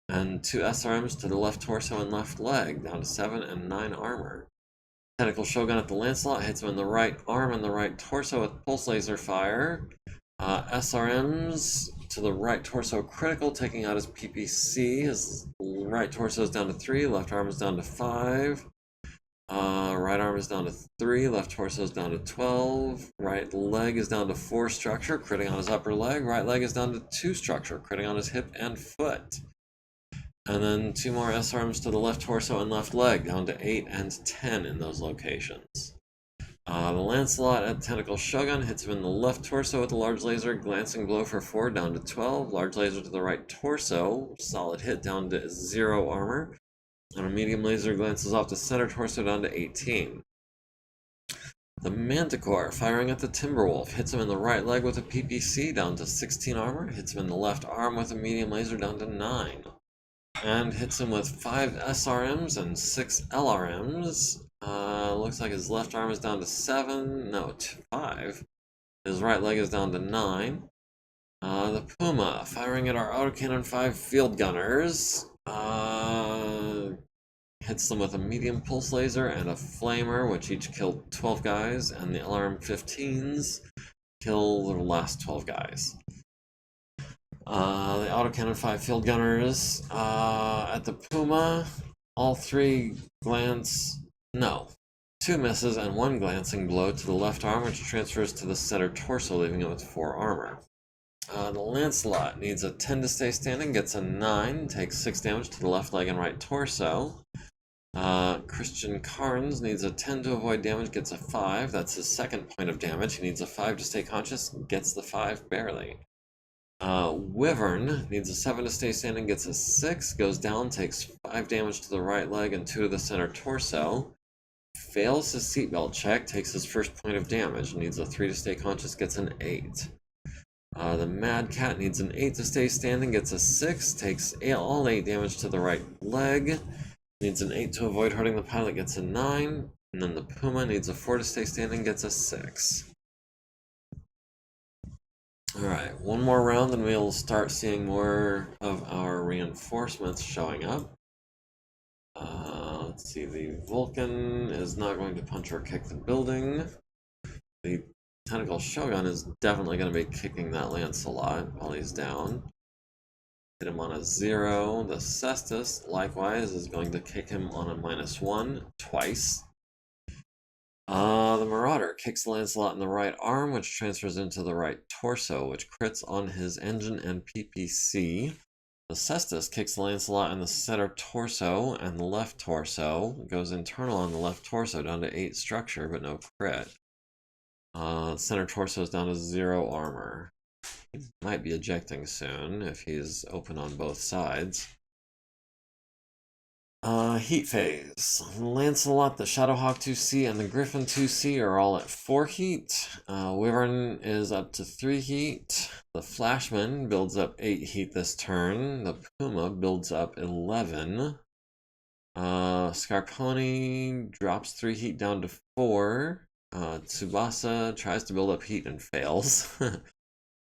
And 2 SRMs to the left torso and left leg, down to 7 and 9 armor. Tentacle Shogun at the Lancelot hits him in the right arm and the right torso with pulse laser fire. SRMs to the right torso critical, taking out his PPC. His right torso is down to 3, left arm is down to 5. Right arm is down to 3, left torso is down to 12, right leg is down to 4 structure, critting on his upper leg, right leg is down to 2 structure, critting on his hip and foot. And then 2 more SRMs to the left torso and left leg, down to 8 and 10 in those locations. The Lancelot at Tentacle Shogun hits him in the left torso with a large laser, glancing blow for 4, down to 12, large laser to the right torso, solid hit down to 0 armor. And a medium laser glances off the center torso down to 18. The Manticore, firing at the Timberwolf, hits him in the right leg with a PPC down to 16 armor, hits him in the left arm with a medium laser down to 9. And hits him with 5 SRMs and 6 LRMs. Looks like his left arm is down to 7, no, 5. His right leg is down to 9. The Puma, firing at our autocannon 5 field gunners. Hits them with a medium pulse laser and a flamer, which each killed 12 guys, and the LRM-15s kill the last 12 guys. The autocannon 5 field gunners at the Puma, all 3 glance, no, 2 misses and 1 glancing blow to the left arm, which transfers to the center torso, leaving it with 4 armor. The Lancelot needs a 10 to stay standing, gets a 9, takes 6 damage to the left leg and right torso. Christian Carnes needs a 10 to avoid damage, gets a 5. That's his second point of damage. He needs a 5 to stay conscious, gets the 5 barely. Wyvern needs a 7 to stay standing, gets a 6, goes down, takes 5 damage to the right leg and 2 to the center torso. Fails his seatbelt check, takes his first point of damage, needs a 3 to stay conscious, gets an 8. The Mad Cat needs an 8 to stay standing, gets a 6, takes all 8 damage to the right leg, needs an 8 to avoid hurting the pilot, gets a 9, and then the Puma needs a 4 to stay standing, gets a 6. Alright, one more round and we'll start seeing more of our reinforcements showing up. Let's see, the Vulcan is not going to punch or kick the building. The Tentacle Shogun is definitely going to be kicking that Lancelot while he's down. Hit him on a 0. The Cestus, likewise, is going to kick him on a -1 twice. The Marauder kicks Lancelot in the right arm, which transfers into the right torso, which crits on his engine and PPC. The Cestus kicks Lancelot in the center torso and the left torso. Goes internal on the left torso down to 8 structure, but no crit. Center torso is down to 0 armor. He might be ejecting soon if he's open on both sides. Heat phase. Lancelot, the Shadowhawk 2C, and the Griffin 2C are all at 4 heat. Wyvern is up to 3 heat. The Flashman builds up 8 heat this turn. The Puma builds up 11. Scarponi drops 3 heat down to 4. Tsubasa tries to build up heat and fails.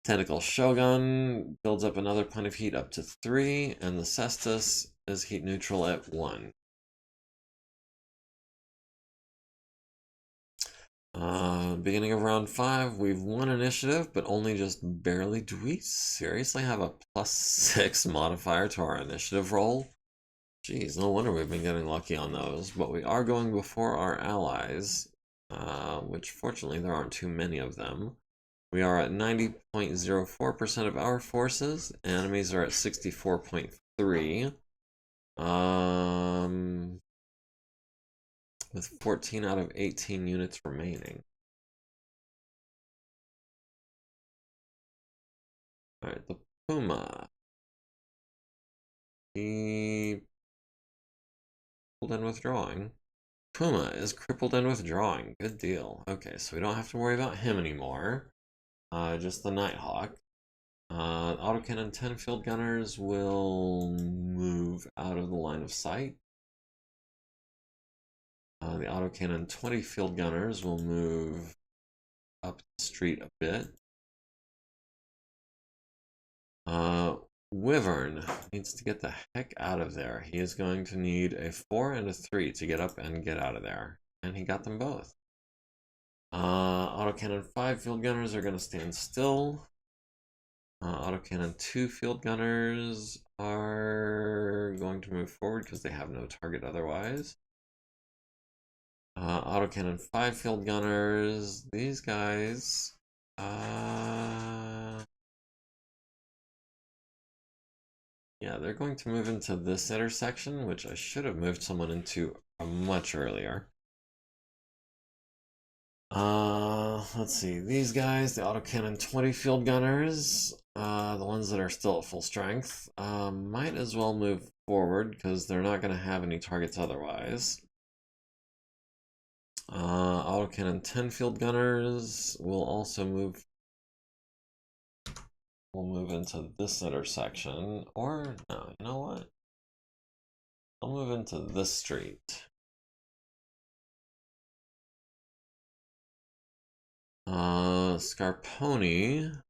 Tentacle Shogun builds up another point of heat up to 3, and the Cestus is heat neutral at 1. Beginning of round 5, we've won initiative, but only just barely. Do we seriously have a +6 modifier to our initiative roll? Jeez, no wonder we've been getting lucky on those. But we are going before our allies, which fortunately there aren't too many of them. We are at 90.04% of our forces. Enemies are at 64.3. With 14 out of 18 units remaining. Alright, the Puma. He crippled and withdrawing. Puma is crippled and withdrawing. Good deal. Okay, so we don't have to worry about him anymore. Just the Nighthawk. Autocannon 10 field gunners will move out of the line of sight. The autocannon 20 field gunners will move up the street a bit. Wyvern needs to get the heck out of there. He is going to need a 4 and a 3 to get up and get out of there. and he got them both. Autocannon 5 field gunners are going to stand still. Autocannon 2 field gunners are going to move forward because they have no target otherwise. Autocannon 5 field gunners, these guys, yeah, they're going to move into this intersection, which I should have moved someone into much earlier. Let's see, these guys, the autocannon 20 field gunners, the ones that are still at full strength, might as well move forward because they're not going to have any targets otherwise. Autocannon 10 field gunners will also move. We'll move into this intersection, or no, you know what? I'll move into this street. Scarponi,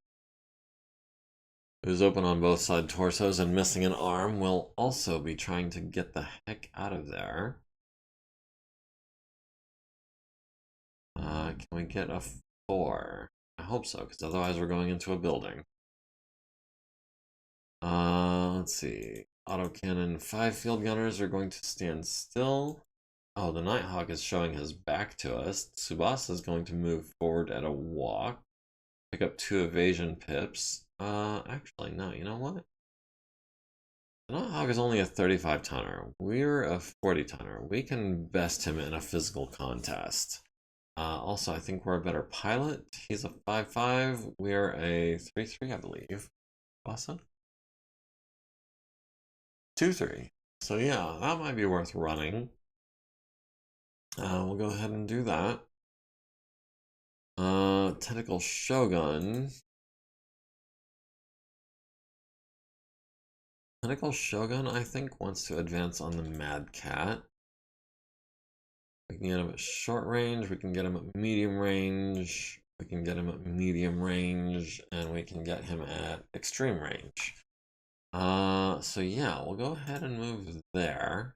who's open on both side torsos and missing an arm, will also be trying to get the heck out of there. Can we get a 4? I hope so, because otherwise we're going into a building. Let's see. Autocannon 5 field gunners are going to stand still. Oh, the Nighthawk is showing his back to us. Tsubasa is going to move forward at a walk. Pick up 2 evasion pips. Actually, no, you know what? The Nighthawk is only a 35 tonner. We're a 40 tonner. We can best him in a physical contest. Also, I think we're a better pilot. He's a 5-5. We're a 3-3, I believe. Awesome. 2-3. So yeah, that might be worth running. We'll go ahead and do that. Tentacle Shogun. Tentacle Shogun, I think, wants to advance on the Mad Cat. We can get him at short range, we can get him at medium range, we can get him at medium range, and we can get him at extreme range. So yeah, we'll go ahead and move there.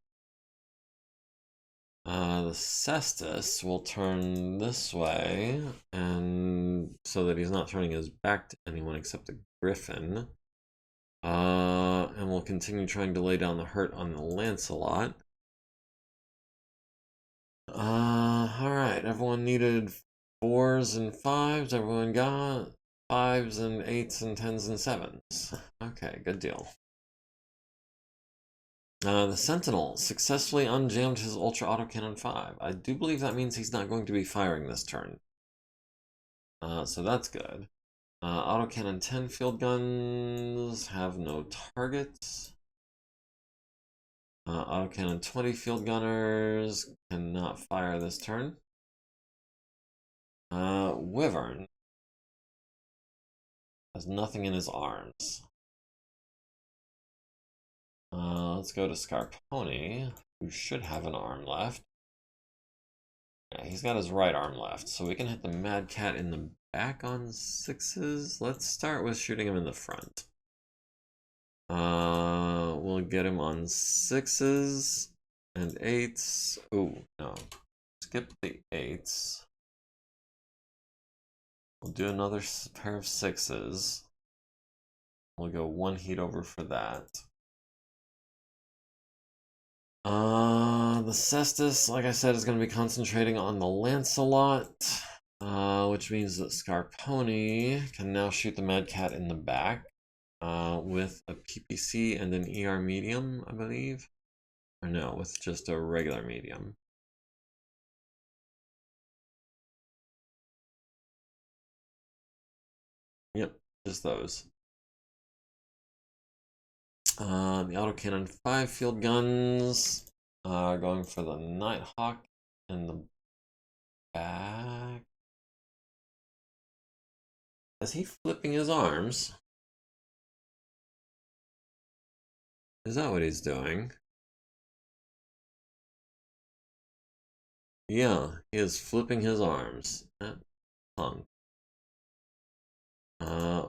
The Cestus will turn this way, and so that he's not turning his back to anyone except the Griffin. And we'll continue trying to lay down the hurt on the Lancelot. Alright, everyone needed 4s and 5s, everyone got 5s and 8s and 10s and 7s. Okay, good deal. The Sentinel successfully unjammed his Ultra Autocannon 5. I do believe that means he's not going to be firing this turn. So that's good. Autocannon 10 field guns have no targets. Autocannon 20 field gunners cannot fire this turn. Wyvern has nothing in his arms. Let's go to Scarponi, who should have an arm left. Yeah, he's got his right arm left, so we can hit the Mad Cat in the back on 6s. Let's start with shooting him in the front. We'll get him on 6s and 8s. Ooh, no. Skip the 8s. We'll do another pair of 6s. We'll go 1 heat over for that. The Cestus, like I said, is going to be concentrating on the Lancelot, which means that Scarponi can now shoot the Mad Cat in the back with a PPC and an ER medium, I believe. Or no, with just a regular medium. Yep, just those. The Autocannon 5 field guns are going for the Nighthawk in the back. Is he flipping his arms? Is that what he's doing? Yeah, he is flipping his arms. That punk.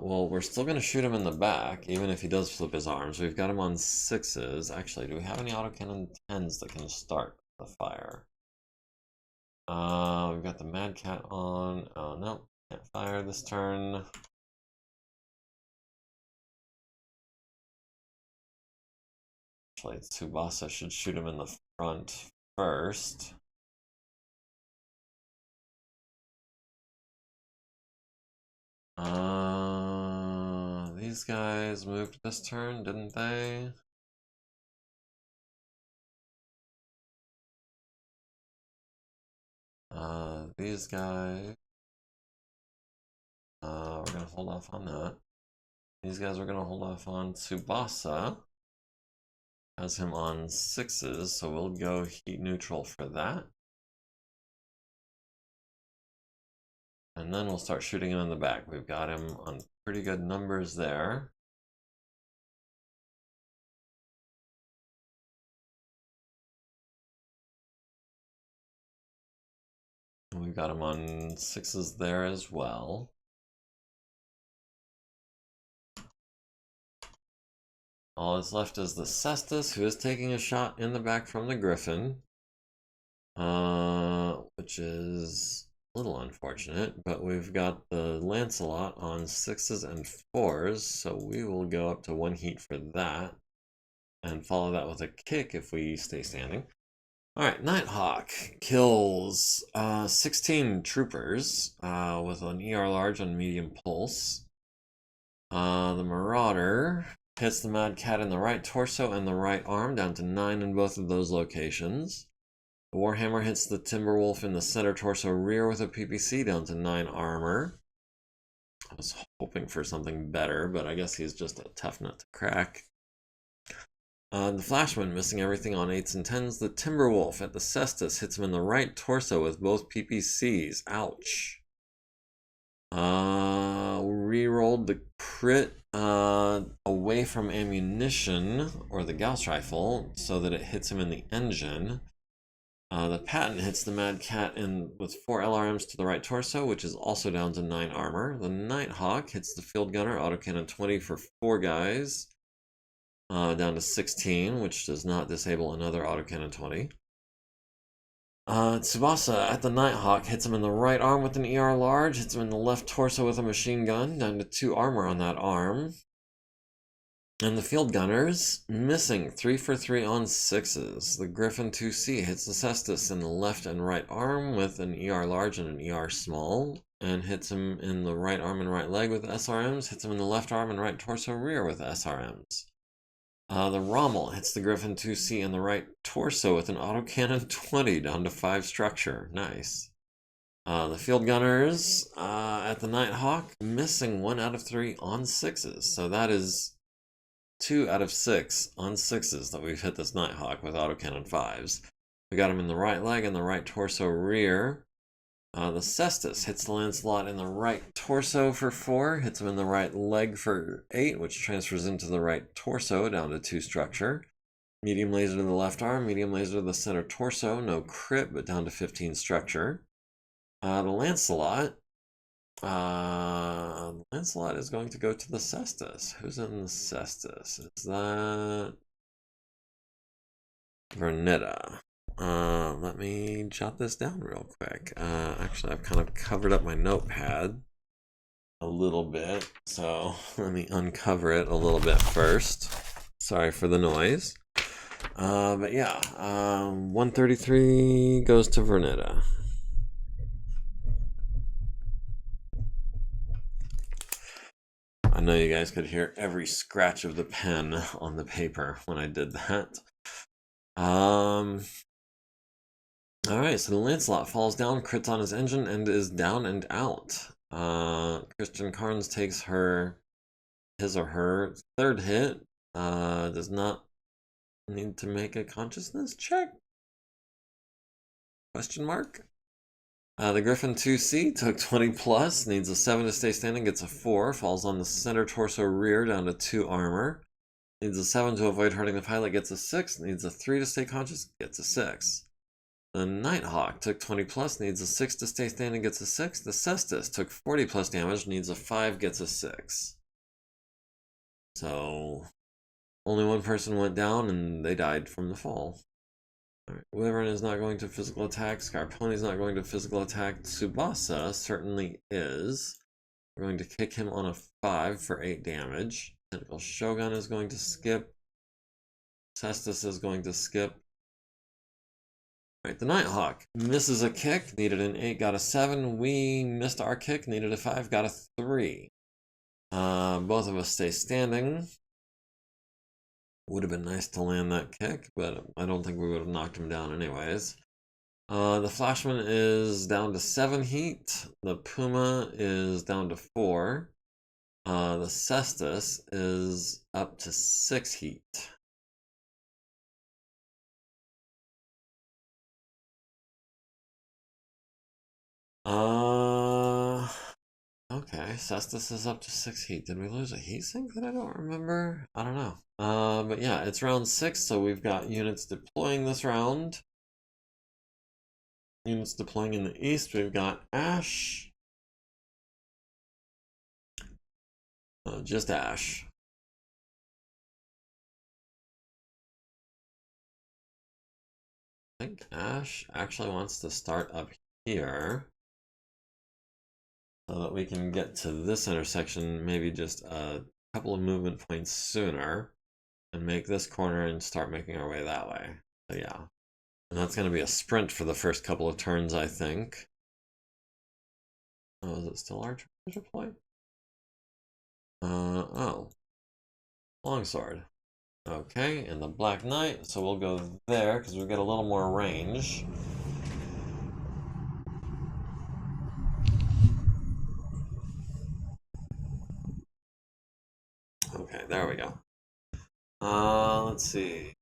Well, we're still going to shoot him in the back, even if he does flip his arms. We've got him on 6s. Actually, do we have any autocannon 10s that can start the fire? We've got the Mad Cat on. Oh, no. Can't fire this turn. Actually, Tsubasa should shoot him in the front first. These guys moved this turn, didn't they? These guys. We're gonna hold off on that. These guys are gonna hold off on Tsubasa. Has him on 6s, so we'll go heat neutral for that. And then we'll start shooting him in the back. We've got him on pretty good numbers there. And we've got him on 6s there as well. All that's left is the Cestus, who is taking a shot in the back from the Griffin. Which is a little unfortunate, but we've got the Lancelot on 6s and 4s, so we will go up to 1 heat for that, and follow that with a kick if we stay standing. Alright, Nighthawk kills 16 troopers with an ER large and medium pulse. The Marauder hits the Mad Cat in the right torso and the right arm, down to 9 in both of those locations. The Warhammer hits the Timberwolf in the center torso rear with a PPC, down to 9 armor. I was hoping for something better, but I guess he's just a tough nut to crack. The Flashman missing everything on 8s and 10s. The Timberwolf at the Cestus hits him in the right torso with both PPCs. Ouch. Rerolled the crit away from ammunition, or the Gauss rifle, so that it hits him in the engine. The Patent hits the Mad Cat with 4 LRMs to the right torso, which is also down to 9 armor. The Nighthawk hits the Field Gunner, autocannon 20 for 4 guys, down to 16, which does not disable another autocannon 20. Tsubasa at the Nighthawk hits him in the right arm with an ER large, hits him in the left torso with a machine gun, down to 2 armor on that arm. And the Field Gunners, missing 3 for 3 on 6s. The Griffin 2C hits the Cestus in the left and right arm with an ER large and an ER small, and hits him in the right arm and right leg with SRMs, hits him in the left arm and right torso rear with SRMs. The Rommel hits the Griffin 2C in the right torso with an autocannon 20, down to 5 structure. Nice. The Field Gunners at the Nighthawk, missing 1 out of 3 on 6s. So that is 2 out of 6 on 6s that we've hit this Nighthawk with autocannon 5s. We got him in the right leg and the right torso rear. The Cestus hits the Lancelot in the right torso for 4, hits him in the right leg for 8, which transfers into the right torso, down to 2 structure. Medium laser to the left arm, medium laser to the center torso, no crit, but down to 15 structure. The Lancelot is going to go to the Cestus. Who's in the Cestus? Is that Vernetta? Let me jot this down real quick. Actually, I've kind of covered up my notepad a little bit, so let me uncover it a little bit first. Sorry for the noise. But yeah, 133 goes to Vernetta. I know you guys could hear every scratch of the pen on the paper when I did that. Alright, so the Lancelot falls down, crits on his engine, and is down and out. Christian Carnes takes his or her 3rd hit. Does not need to make a consciousness check? Question mark? The Griffin 2C took 20 plus, needs a 7 to stay standing, gets a 4, falls on the center torso rear, down to 2 armor. Needs a 7 to avoid hurting the pilot, gets a 6, needs a 3 to stay conscious, gets a 6. The Nighthawk took 20 plus, needs a 6 to stay standing, gets a 6. The Cestus took 40 plus damage, needs a 5, gets a 6. So, only one person went down and they died from the fall. Alright, Wyvern is not going to physical attack. Scarponi is not going to physical attack. Tsubasa certainly is. We're going to kick him on a 5 for 8 damage. Tentacle Shogun is going to skip. Cestus is going to skip. Alright, the Nighthawk misses a kick, needed an 8, got a 7. We missed our kick, needed a 5, got a 3. Both of us stay standing. Would have been nice to land that kick, but I don't think we would have knocked him down anyways. The Flashman is down to 7 heat. The Puma is down to 4. The Cestus is up to 6 heat. Okay, Cestus is up to 6 heat. Did we lose a heat sink that I don't remember? I don't know. But yeah, it's round 6, so we've got units deploying this round. Units deploying in the east, we've got Ash. Just Ash. I think Ash actually wants to start up here so that we can get to this intersection maybe just a couple of movement points sooner and make this corner and start making our way that way. So yeah. And that's going to be a sprint for the first couple of turns, I think. Oh, is it still our turn to deploy? Oh. Longsword. Okay, and the Black Knight, so we'll go there because we get a little more range. Okay, there we go. Let's see.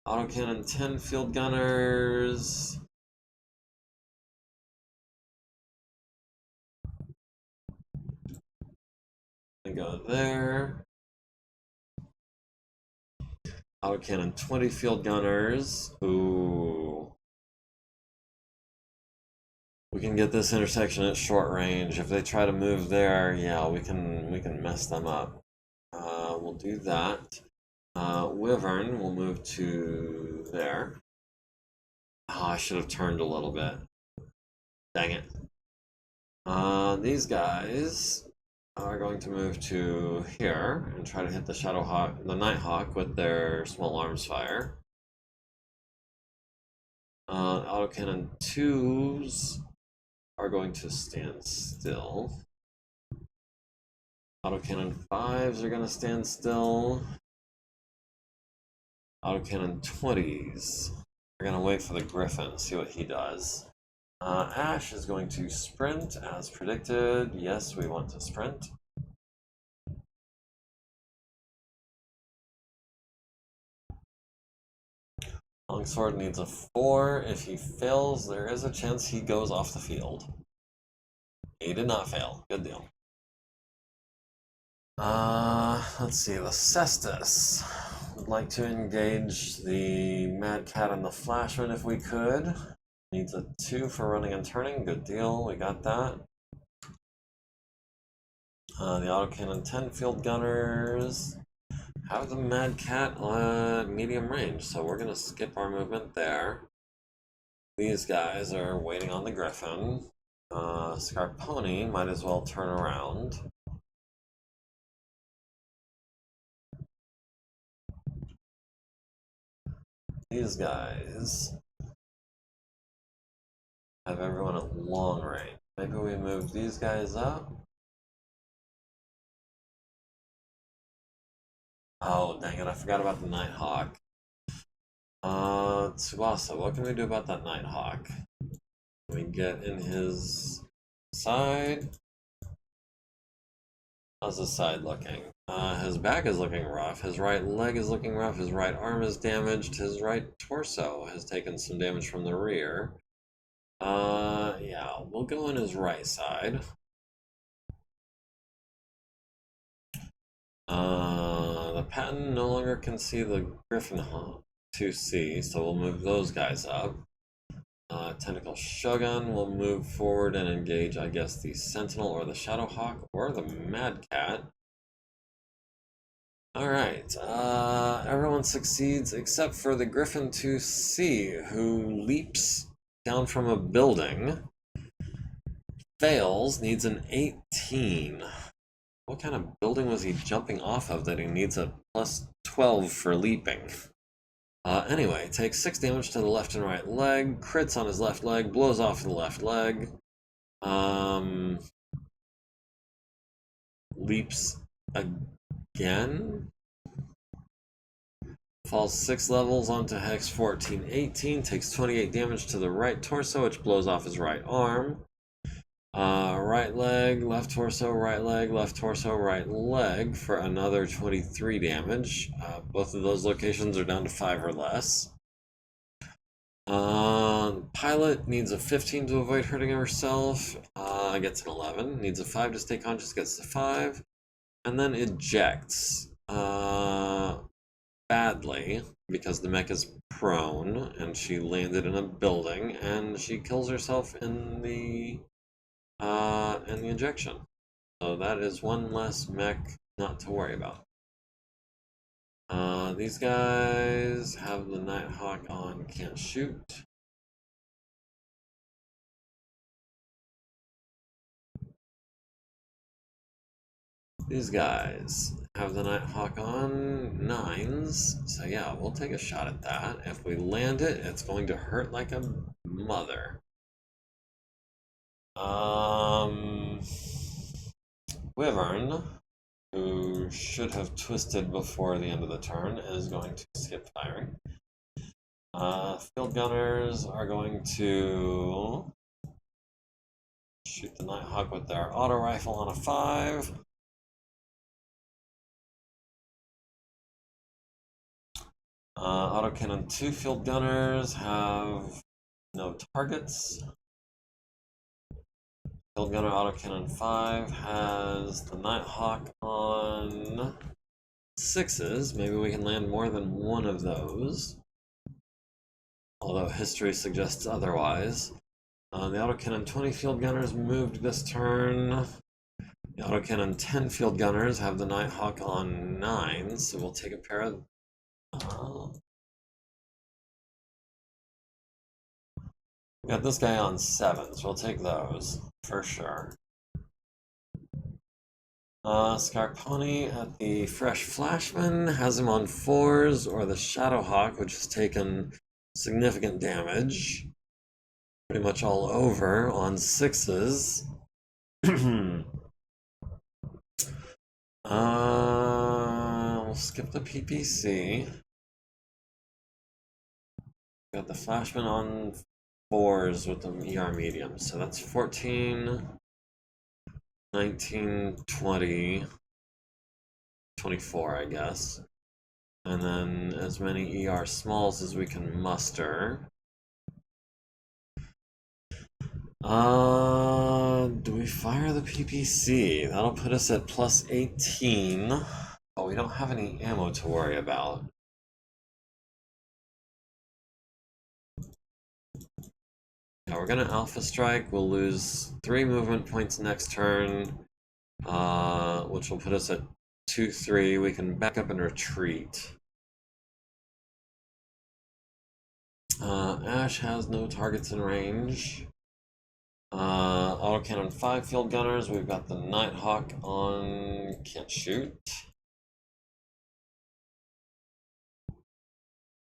Autocannon 10 field gunners. We go there. Autocannon 20 field gunners. Ooh. We can get this intersection at short range. If they try to move there, yeah, we can mess them up. We'll do that. Wyvern will move to there. Oh, I should have turned a little bit. Dang it. These guys are going to move to here and try to hit the Nighthawk with their small arms fire. Autocannon 2s are going to stand still. Autocannon 5s are going to stand still. Autocannon 20s are going to wait for the Griffin, see what he does. Ash is going to sprint as predicted. Yes, we want to sprint. Longsword needs a 4. If he fails, there is a chance he goes off the field. He did not fail. Good deal. Let's see. The Cestus would like to engage the Mad Cat and the Flashman if we could. Needs a 2 for running and turning. Good deal. We got that. The Autocannon 10 field gunners have the Mad Cat on medium range, so we're gonna skip our movement there. These guys are waiting on the Griffin. Scarponi might as well turn around. These guys have everyone at long range. Maybe we move these guys up. Oh, dang it, I forgot about the Nighthawk. Tsubasa, what can we do about that Nighthawk? Can we get in his side? How's his side looking? His back is looking rough, his right leg is looking rough, his right arm is damaged, his right torso has taken some damage from the rear. Yeah, we'll go in his right side. The Patton no longer can see the Griffin 2C, so we'll move those guys up. Tentacle Shogun will move forward and engage, I guess, the Sentinel or the Shadowhawk or the Mad Cat. Alright, everyone succeeds except for the Griffin 2C, who leaps down from a building, fails, needs an 18. What kind of building was he jumping off of that he needs a plus 12 for leaping? Anyway, takes 6 damage to the left and right leg, crits on his left leg, blows off the left leg, leaps again, falls 6 levels onto Hex 1418, takes 28 damage to the right torso, which blows off his right arm. Right leg, left torso, right leg, left torso, right leg for another 23 damage. Both of those locations are down to 5 or less. Pilot needs a 15 to avoid hurting herself, gets an 11. Needs a 5 to stay conscious, gets the 5. And then ejects. Badly, because the mech is prone, and she landed in a building, and she kills herself in the injection. So that is one less mech not to worry about. These guys have the Nighthawk on, can't shoot. These guys have the Nighthawk on 9s, so yeah, we'll take a shot at that. If we land it, it's going to hurt like a mother. Wyvern, who should have twisted before the end of the turn, is going to skip firing. Field gunners are going to shoot the Nighthawk with their auto rifle on a 5. Autocannon 2 field gunners have no targets. Field gunner autocannon 5 has the Nighthawk on 6s. Maybe we can land more than one of those, although history suggests otherwise. The autocannon 20 field gunners moved this turn. The autocannon 10 field gunners have the Nighthawk on 9, so we'll take a pair of... we got this guy on 7s, we'll take those, for sure. Scarponi at the Fresh Flashman has him on 4s, or the Shadowhawk, which has taken significant damage. Pretty much all over on 6s. We'll skip the PPC. Got the Flashman on 4s with the ER medium, so that's 14, 19, 20, 24, I guess. And then as many ER smalls as we can muster. Do we fire the PPC? That'll put us at plus 18. Oh, we don't have any ammo to worry about. Yeah, we're gonna Alpha Strike. We'll lose 3 movement points next turn, which will put us at 2-3. We can back up and retreat. Ash has no targets in range. Autocannon 5 field gunners. We've got the Nighthawk on, can't shoot.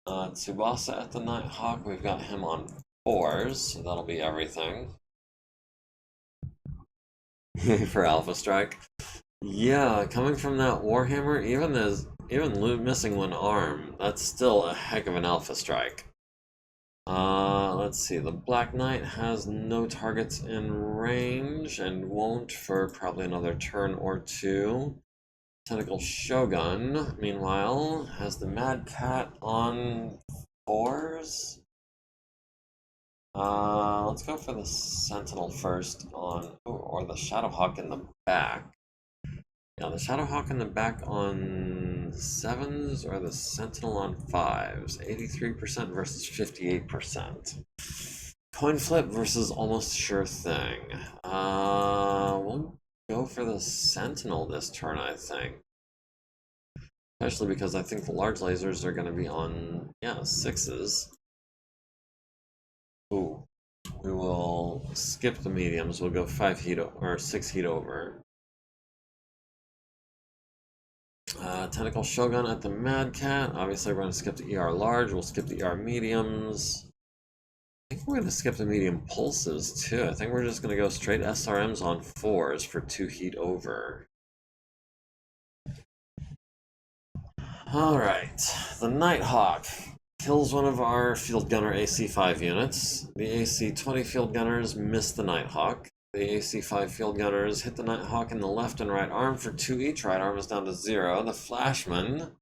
Tsubasa at the Nighthawk. We've got him on 4s, so that'll be everything. For Alpha Strike. Yeah, coming from that Warhammer, even missing one arm, that's still a heck of an Alpha Strike. Let's see, the Black Knight has no targets in range and won't for probably another turn or 2. Tentacle Shogun, meanwhile, has the Mad Cat on 4s. Let's go for the Sentinel first on, or the Shadowhawk in the back. Yeah, the Shadowhawk in the back on 7s or the Sentinel on 5s. 83% versus 58%. Coin flip versus almost sure thing. We'll go for the Sentinel this turn, I think. Especially because I think the large lasers are going to be on, yeah, 6s. Ooh. We will skip the mediums. We'll go 5 heat or 6 heat over. Tentacle Shogun at the Mad Cat. Obviously, we're going to skip the ER large. We'll skip the ER mediums. I think we're going to skip the medium pulses too. I think we're just going to go straight SRMs on 4s for 2 heat over. Alright, the Nighthawk kills one of our field gunner AC5 units. The AC20 field gunners miss the Nighthawk. The AC5 field gunners hit the Nighthawk in the left and right arm for 2 each. Right arm is down to 0. The Flashman,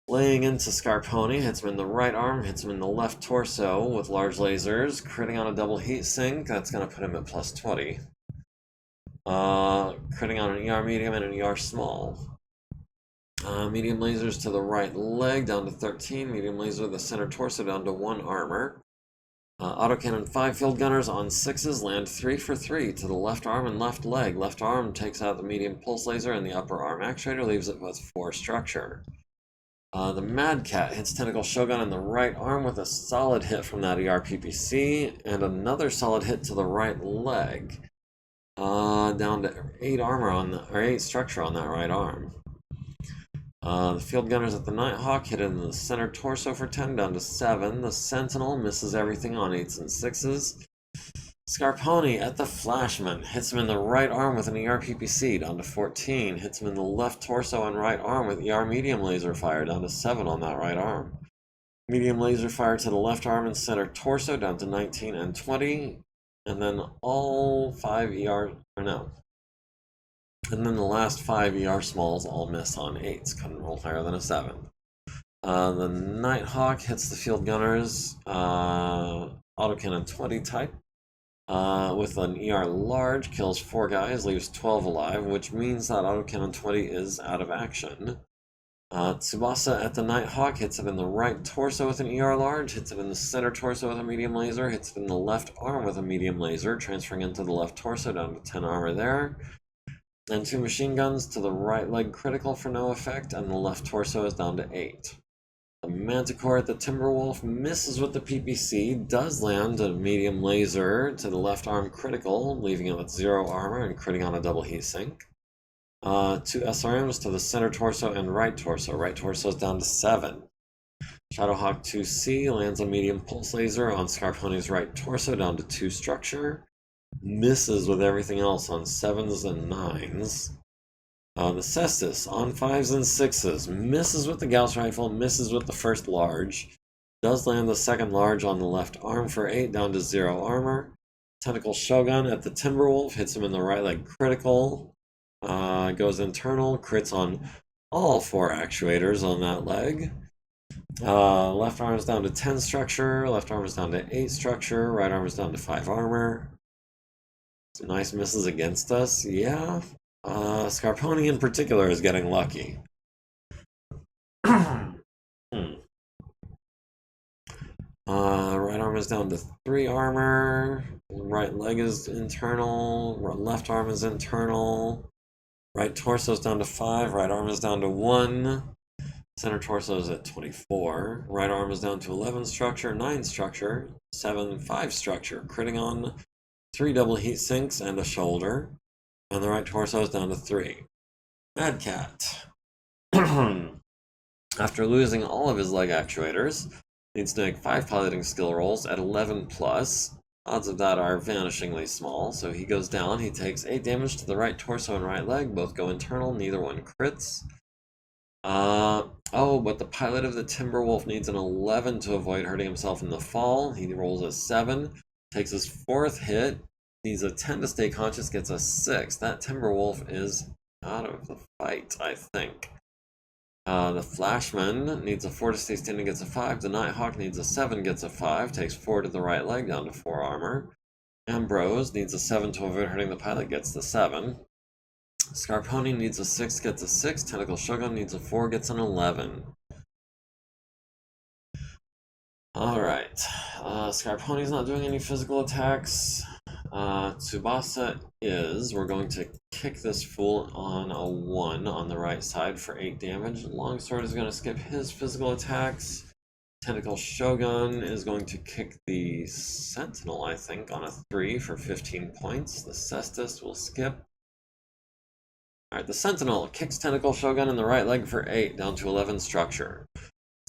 laying into Scarponi, hits him in the right arm, hits him in the left torso with large lasers, critting on a double heat sink. That's going to put him at plus 20. Critting on an ER medium and an ER small. Medium lasers to the right leg down to 13. Medium laser to the center torso down to 1 armor. Autocannon 5 field gunners on 6s land 3 for 3 to the left arm and left leg. Left arm takes out the medium pulse laser and the upper arm actuator, leaves it with 4 structure. The Mad Cat hits Tentacle Shogun in the right arm with a solid hit from that ER PPC and another solid hit to the right leg. Down to 8 armor on the, or 8 structure on that right arm. The field gunners at the Nighthawk hit it in the center torso for 10, down to 7. The Sentinel misses everything on 8s and 6s. Scarponi at the Flashman hits him in the right arm with an ER PPC, down to 14. Hits him in the left torso and right arm with ER medium laser fire, down to 7 on that right arm. Medium laser fire to the left arm and center torso, down to 19 and 20. And then all 5 ER, or no. And then the last 5 ER smalls all miss on 8s, couldn't roll higher than a 7. The Nighthawk hits the field gunners, autocannon 20 type, with an ER large, kills 4 guys, leaves 12 alive, which means that autocannon 20 is out of action. Tsubasa at the Nighthawk hits it in the right torso with an ER large, hits it in the center torso with a medium laser, hits it in the left arm with a medium laser, transferring into the left torso, down to 10 armor there. And 2 machine guns to the right leg critical for no effect, and the left torso is down to 8. The Manticore at the Timberwolf misses with the PPC, does land a medium laser to the left arm critical, leaving it with 0 armor and critting on a double heat sink. 2 SRMs to the center torso and right torso. Right torso is down to 7. Shadowhawk 2C lands a medium pulse laser on Scarponi's right torso, down to 2 structure. Misses with everything else on 7s and 9s. The Cestus on 5s and 6s. Misses with the Gauss rifle, misses with the first large. Does land the second large on the left arm for 8, down to 0 armor. Tentacle Shogun at the Timberwolf hits him in the right leg critical. Goes internal, crits on all 4 actuators on that leg. Left arm is down to 10 structure, left arm is down to 8 structure, right arm is down to 5 armor. Some nice misses against us, yeah. Scarponi in particular is getting lucky. Right arm is down to 3 armor, right leg is internal, left arm is internal, right torso is down to 5, right arm is down to 1, center torso is at 24, right arm is down to 11 structure, 9 structure, 7, 5 structure, critting on 3 double heat sinks and a shoulder, and the right torso is down to 3. Mad Cat, after losing all of his leg actuators, needs to make 5 piloting skill rolls at 11 plus. Odds of that are vanishingly small, so he goes down. He takes 8 damage to the right torso and right leg. Both go internal, neither one crits. Oh, but the pilot of the Timberwolf needs an 11 to avoid hurting himself in the fall. He rolls a 7, takes his 4th hit, needs a 10 to stay conscious, gets a 6. That Timberwolf is out of the fight, I think. The Flashman needs a 4 to stay standing, gets a 5. The Nighthawk needs a 7, gets a 5, takes 4 to the right leg, down to 4 armor. Ambrose needs a 7 to avoid hurting the pilot, gets the 7. Scarponi needs a 6, gets a 6. Tentacle Shogun needs a 4, gets an 11. Alright. Scarponi's not doing any physical attacks. Tsubasa is, we're going to kick this fool on a 1 on the right side for 8 damage. Longsword is going to skip his physical attacks. Tentacle Shogun is going to kick the Sentinel, I think, on a 3 for 15 points. The Cestus will skip. Alright, the Sentinel kicks Tentacle Shogun in the right leg for 8, down to 11 structure.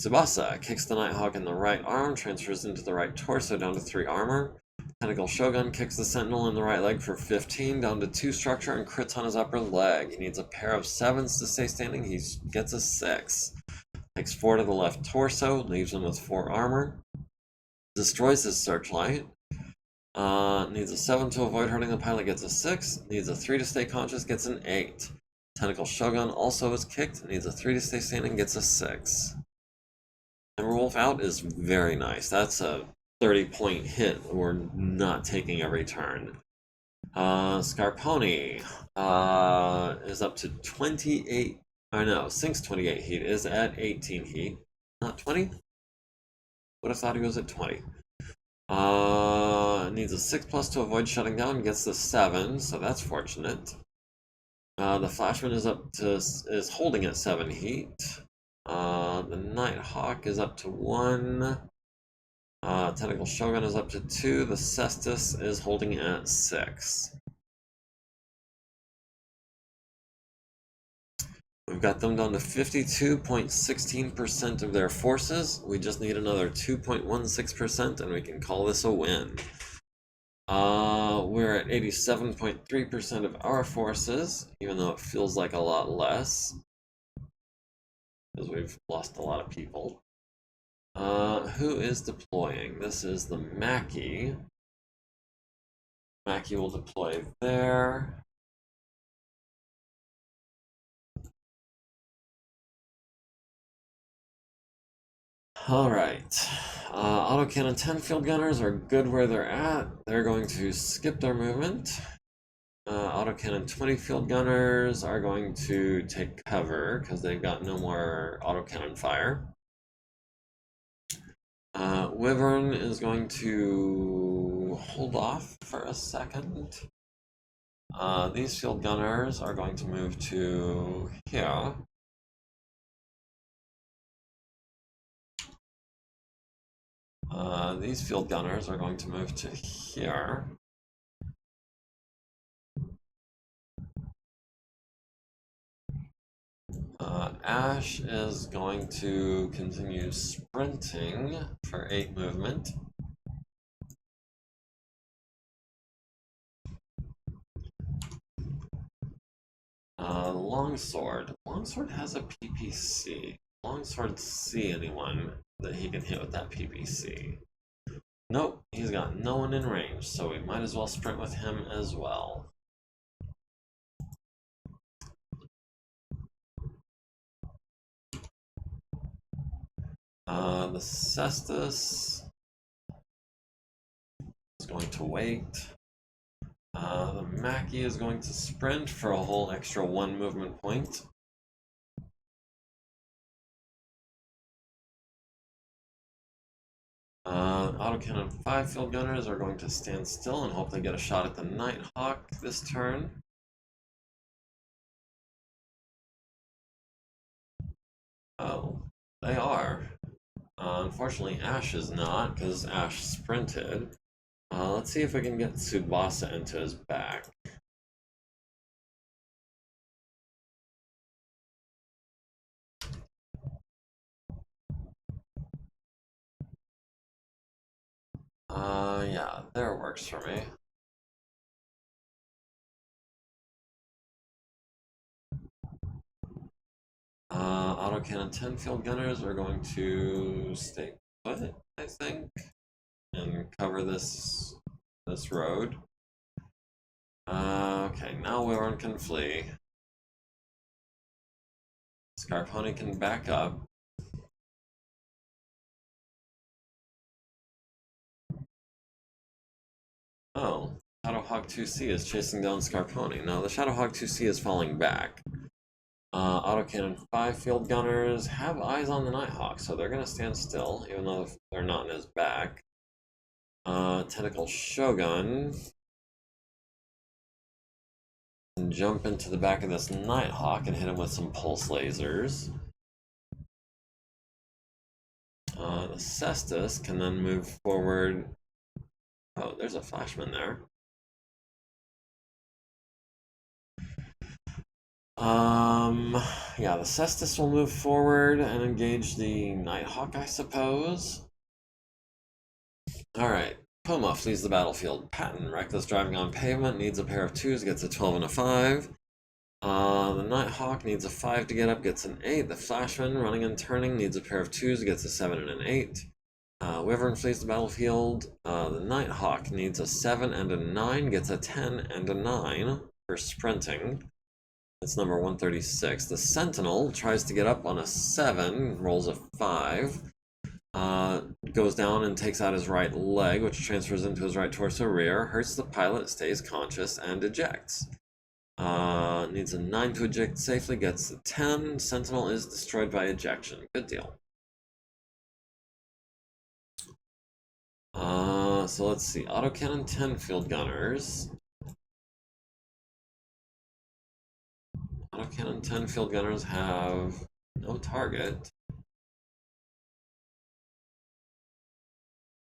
Tsubasa kicks the Nighthawk in the right arm, transfers into the right torso, down to 3 armor. Tentacle Shogun kicks the Sentinel in the right leg for 15, down to 2 structure, and crits on his upper leg. He needs a pair of 7s to stay standing. He gets a 6. Takes 4 to the left torso, leaves him with 4 armor. Destroys his Searchlight. Needs a 7 to avoid hurting the pilot, gets a 6. Needs a 3 to stay conscious, gets an 8. Tentacle Shogun also is kicked, needs a 3 to stay standing, gets a 6. Timberwolf out is very nice. That's a 30-point hit. We're not taking every turn. Scarponi is up to 28. I know, sinks 28 heat, is at 18 heat. Not 20? Would have thought he was at 20. Needs a 6+ to avoid shutting down, gets the 7, so that's fortunate. The Flashman is holding at 7 heat. The Nighthawk is up to 1. Tentacle Shogun is up to 2. The Cestus is holding at 6. We've got them down to 52.16% of their forces. We just need another 2.16% and we can call this a win. We're at 87.3% of our forces, even though it feels like a lot less, because we've lost a lot of people. Who is deploying? This is the Mackie. Mackie will deploy there. Alright, autocannon 10 field gunners are good where they're at. They're going to skip their movement. Autocannon 20 field gunners are going to take cover because they've got no more autocannon fire. Wyvern is going to hold off for a second. These field gunners are going to move to here. These field gunners are going to move to here. Ash is going to continue sprinting for 8 movement. Longsword. Longsword has a PPC. Longsword see anyone that he can hit with that PPC. Nope, he's got no one in range, so we might as well sprint with him as well. The Cestus is going to wait. The Mackie is going to sprint for a whole extra 1 movement point. Autocannon 5 field gunners are going to stand still and hope they get a shot at the Nighthawk this turn. Oh, they are. Unfortunately, Ash is not, because Ash sprinted. Let's see if we can get Tsubasa into his back. Yeah, there works for me. Autocannon 10 field gunners are going to stay put, I think, and cover this road. Okay, now Wyvern can flee. Scarponi can back up. Oh, Shadowhawk 2C is chasing down Scarponi. No, the Shadowhawk 2C is falling back. Autocannon 5 field gunners have eyes on the Nighthawk, so they're going to stand still, even though they're not in his back. Tentacle Shogun jump into the back of this Nighthawk and hit him with some pulse lasers. The Cestus can then move forward. Oh, there's a Flashman there. Yeah, the Cestus will move forward and engage the Nighthawk, I suppose. Alright, Puma flees the battlefield. Patton, reckless driving on pavement, needs a pair of 2s, gets a 12 and a 5. The Nighthawk needs a 5 to get up, gets an 8. The Flashman, running and turning, needs a pair of 2s, gets a 7 and an 8. Wyvern flees the battlefield. The Nighthawk needs a 7 and a 9, gets a 10 and a 9 for sprinting. That's number 136. The Sentinel tries to get up on a 7, rolls a 5. Goes down and takes out his right leg, which transfers into his right torso rear, hurts the pilot, stays conscious, and ejects. Needs a 9 to eject safely, gets a 10. Sentinel is destroyed by ejection. Good deal. So let's see. Autocannon 10 field gunners. Autocannon 10 field gunners have no target.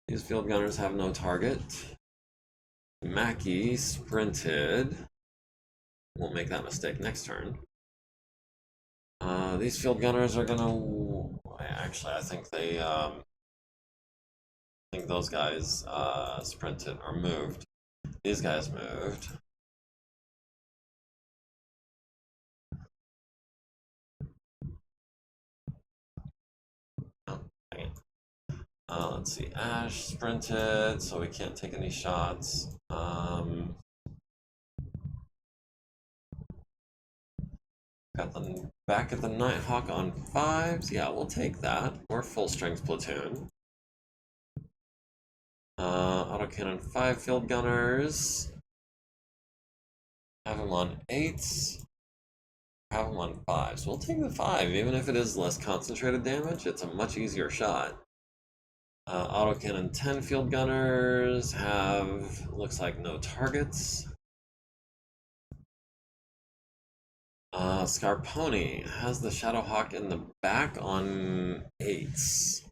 These field gunners have no target. Mackie sprinted. Won't make that mistake next turn. These field gunners are gonna. Actually, I think they. I think those guys sprinted or moved. These guys moved. Oh, dang it. Let's see. Ash sprinted, so we can't take any shots. Got the back of the Nighthawk on 5s. Yeah, we'll take that. We're full strength platoon. Autocannon 5 field gunners. Have them on 8s. Have them on 5s. We'll take the 5, even if it is less concentrated damage. It's a much easier shot. Autocannon 10 field gunners have, looks like, no targets. Scarponi has the Shadowhawk in the back on 8s.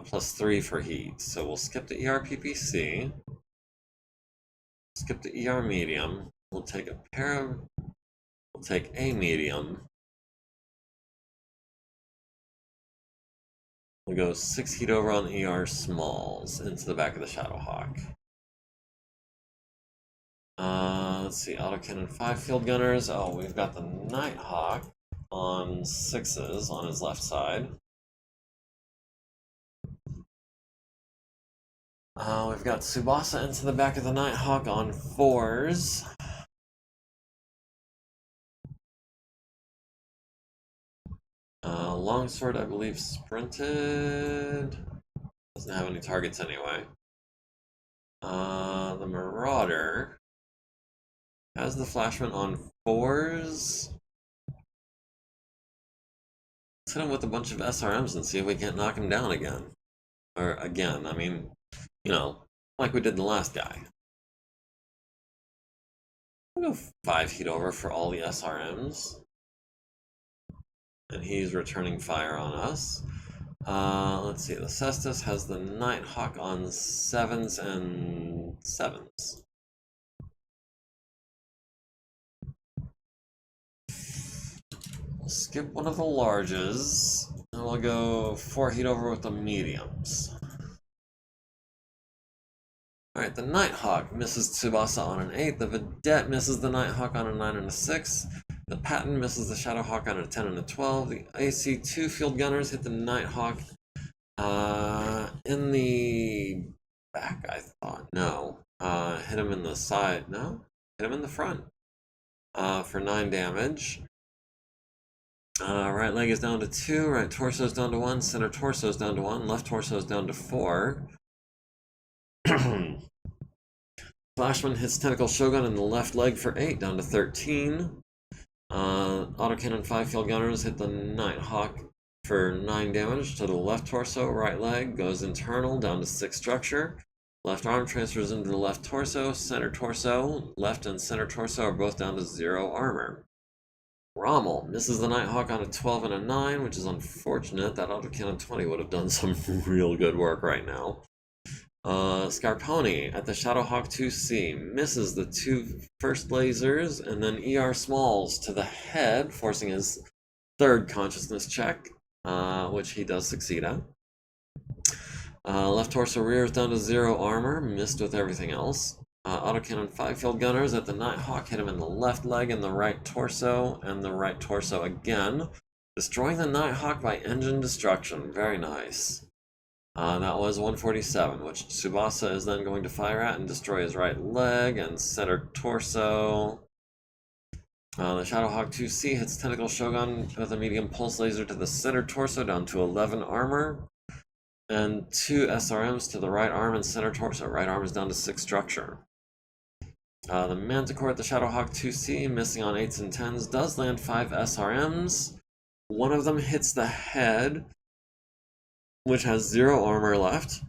Plus 3 for heat. So we'll skip the ER PPC. Skip the ER medium. We'll take a pair of. We'll take a medium. We'll go 6 heat over on ER smalls into the back of the Shadowhawk. Let's see, Autocannon 5 field gunners. Oh, we've got the Nighthawk on 6s on his left side. We've got Tsubasa into the back of the Nighthawk on 4s. Longsword, I believe, sprinted. Doesn't have any targets anyway. The Marauder has the Flashman on 4s. Let's hit him with a bunch of SRMs and see if we can't knock him down again. Or again, I mean, you know, like we did the last guy. We'll go 5 heat over for all the SRMs. And he's returning fire on us. Let's see, the Cestus has the Nighthawk on 7s and 7s. We'll skip one of the larges, and we'll go 4 heat over with the mediums. Alright, the Nighthawk misses Tsubasa on an 8, the Vedette misses the Nighthawk on a 9 and a 6, the Patton misses the Shadowhawk on a 10 and a 12, the AC2 field gunners hit the Nighthawk in the back, I thought. No. Hit him in the side. No? Hit him in the front for 9 damage. Right leg is down to 2, right torso is down to 1, center torso is down to 1, left torso is down to 4. Flashman hits Tentacle Shogun in the left leg for 8, down to 13. Autocannon 5 field gunners hit the Nighthawk for 9 damage to the left torso, right leg, goes internal, down to 6 structure. Left arm transfers into the left torso, center torso. Left and center torso are both down to 0 armor. Rommel misses the Nighthawk on a 12 and a 9, which is unfortunate. That autocannon 20 would have done some real good work right now. Scarponi at the Shadowhawk 2C misses the 2 first lasers and then ER Smalls to the head, forcing his 3rd consciousness check, which he does succeed at. Left torso rear is down to 0 armor, missed with everything else. Autocannon 5 field gunners at the Nighthawk hit him in the left leg and the right torso, and the right torso again, destroying the Nighthawk by engine destruction. Very nice. That was 147, which Tsubasa is then going to fire at and destroy his right leg and center torso. The Shadowhawk 2C hits Tentacle Shogun with a medium pulse laser to the center torso down to 11 armor. And 2 SRMs to the right arm and center torso. Right arm is down to 6 structure. The Manticore at the Shadowhawk 2C, missing on 8s and 10s, does land 5 SRMs. One of them hits the head, which has 0 armor left.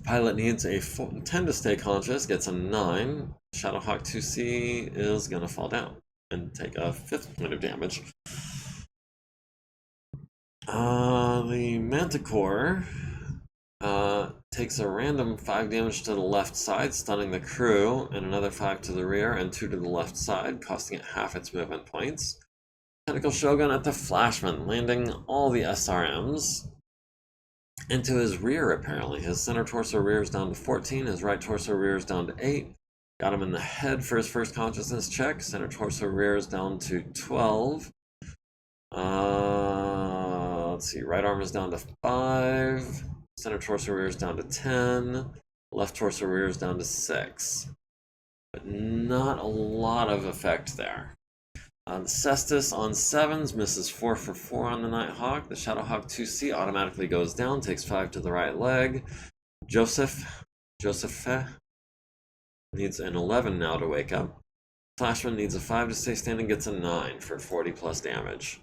Pilot needs a 10 to stay conscious, gets a 9. Shadowhawk 2C is going to fall down and take a 5th point of damage. The Manticore takes a random 5 damage to the left side, stunning the crew, and another 5 to the rear and 2 to the left side, costing it half its movement points. Tentacle Shogun at the Flashman, landing all the SRMs into his rear, apparently. His center torso rear is down to 14, his right torso rear is down to 8. Got him in the head for his first consciousness check. Center torso rear is down to 12. Let's see, right arm is down to 5. Center torso rear is down to 10. Left torso rear is down to 6. But not a lot of effect there. The Cestus on 7s misses 4 for 4 on the Nighthawk. The Shadowhawk 2C automatically goes down, takes 5 to the right leg. Joseph needs an 11 now to wake up. Flashman needs a 5 to stay standing, gets a 9 for 40 plus damage.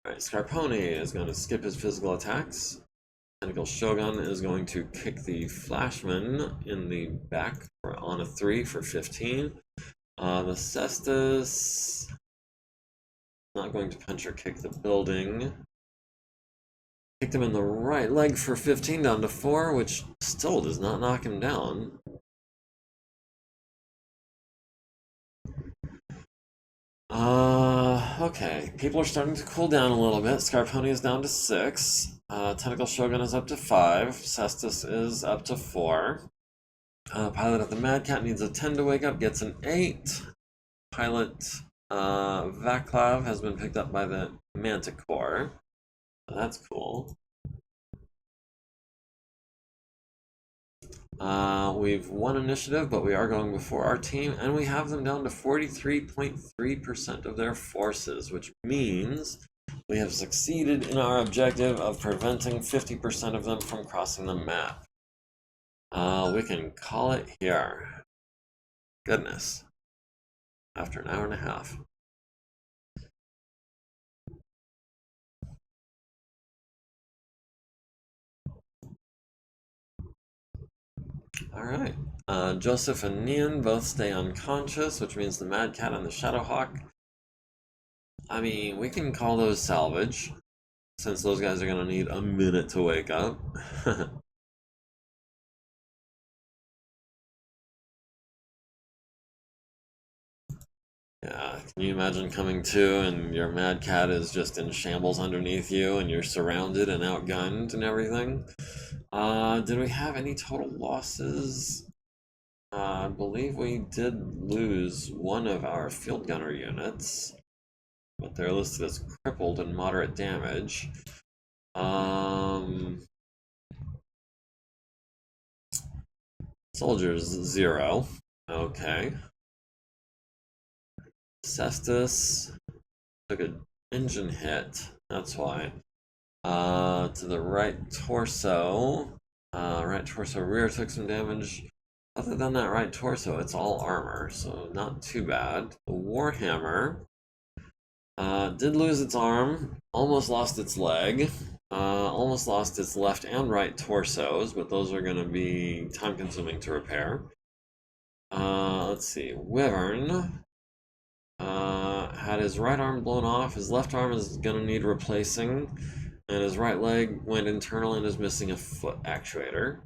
Alright, Scarponi is going to skip his physical attacks. Tentacle Shogun is going to kick the Flashman in the back on a 3 for 15. The Cestus not going to punch or kick the building. Kicked him in the right leg for 15 down to 4, which still does not knock him down. Okay, people are starting to cool down a little bit. Scarponi is down to 6. Tentacle Shogun is up to 5. Cestus is up to 4. Pilot at the Mad Cat needs a 10 to wake up, gets an 8. Pilot Vaclav has been picked up by the Manticore. So that's cool. We've won initiative, but we are going before our team, and we have them down to 43.3% of their forces, which means we have succeeded in our objective of preventing 50% of them from crossing the map. We can call it here. Goodness. After an hour and a half. Alright. Joseph and Nian both stay unconscious, which means the Mad Cat and the Shadowhawk. I mean, we can call those salvage, since those guys are going to need a minute to wake up. Yeah, can you imagine coming to and your Mad Cat is just in shambles underneath you and you're surrounded and outgunned and everything? Did we have any total losses? I believe we did lose one of our field gunner units, but they're listed as crippled and moderate damage. Soldiers 0. Okay. Cestus took an engine hit, that's why. To the right torso. Right torso rear took some damage. Other than that right torso, it's all armor, so not too bad. The Warhammer Did lose its arm, almost lost its leg, almost lost its left and right torsos, but those are going to be time consuming to repair. Let's see, Wyvern had his right arm blown off, his left arm is going to need replacing, and his right leg went internal and is missing a foot actuator.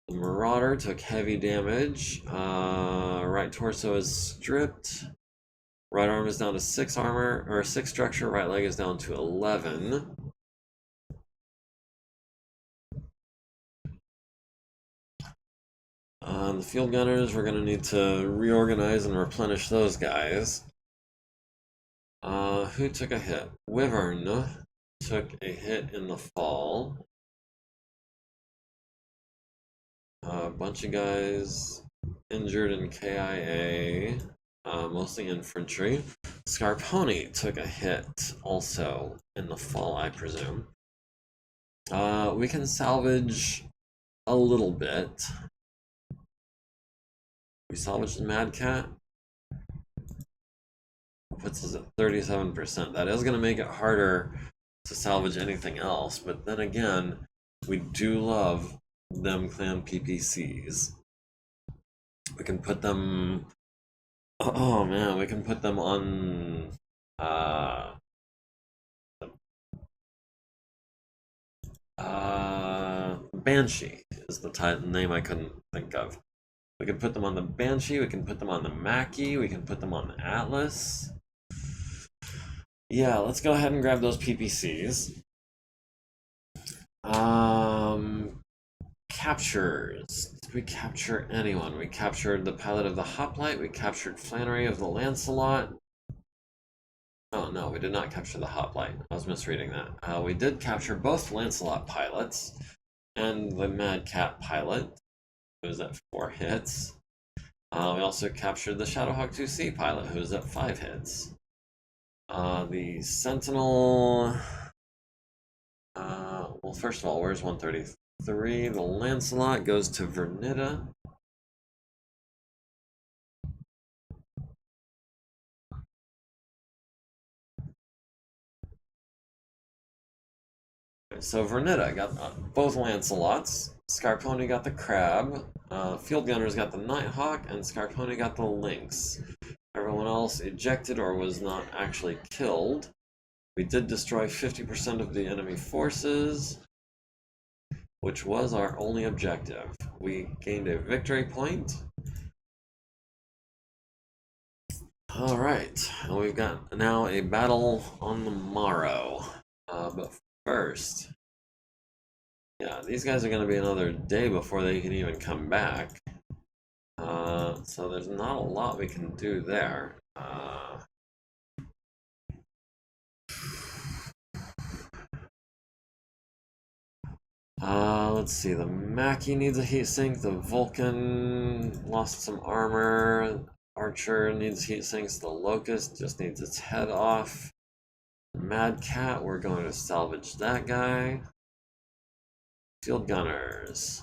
The Marauder took heavy damage, right torso is stripped. Right arm is down to 6 armor, or 6 structure, right leg is down to 11. The field gunners, we're going to need to reorganize and replenish those guys. Who took a hit? Wyvern took a hit in the fall. A bunch of guys injured in KIA, mostly infantry. Scarponi took a hit also in the fall, I presume. We can salvage a little bit. We salvaged the Mad Cat. Puts us at 37%. That is going to make it harder to salvage anything else, but then again, we do love them clan PPCs. We can put them... Oh man, we can put them on... Banshee is the name I couldn't think of. We can put them on the Banshee, we can put them on the MekHQ, we can put them on the Atlas. Yeah, let's go ahead and grab those PPCs. Captures. Did we capture anyone? We captured the pilot of the Hoplite, we captured Flannery of the Lancelot. Oh no, we did not capture the Hoplite. I was misreading that. We did capture both Lancelot pilots and the Mad Cat pilot. Who was at 4 hits. We also captured the Shadowhawk 2C pilot, who was at 5 hits. The Sentinel... well, first of all, where's 133? The Lancelot goes to Vernita. So Vernita got both Lancelots. Scarponi got the Crab. Field Gunners got the Nighthawk, and Scarponi got the Lynx. Everyone else ejected or was not actually killed. We did destroy 50% of the enemy forces, which was our only objective. We gained a victory point. Alright, and we've got now a battle on the morrow. But first, yeah, these guys are going to be another day before they can even come back. So there's not a lot we can do there. Let's see, the MekHQ needs a heat sink, the Vulcan lost some armor, Archer needs heat sinks, the Locust just needs its head off. Mad Cat, we're going to salvage that guy. Field Gunners.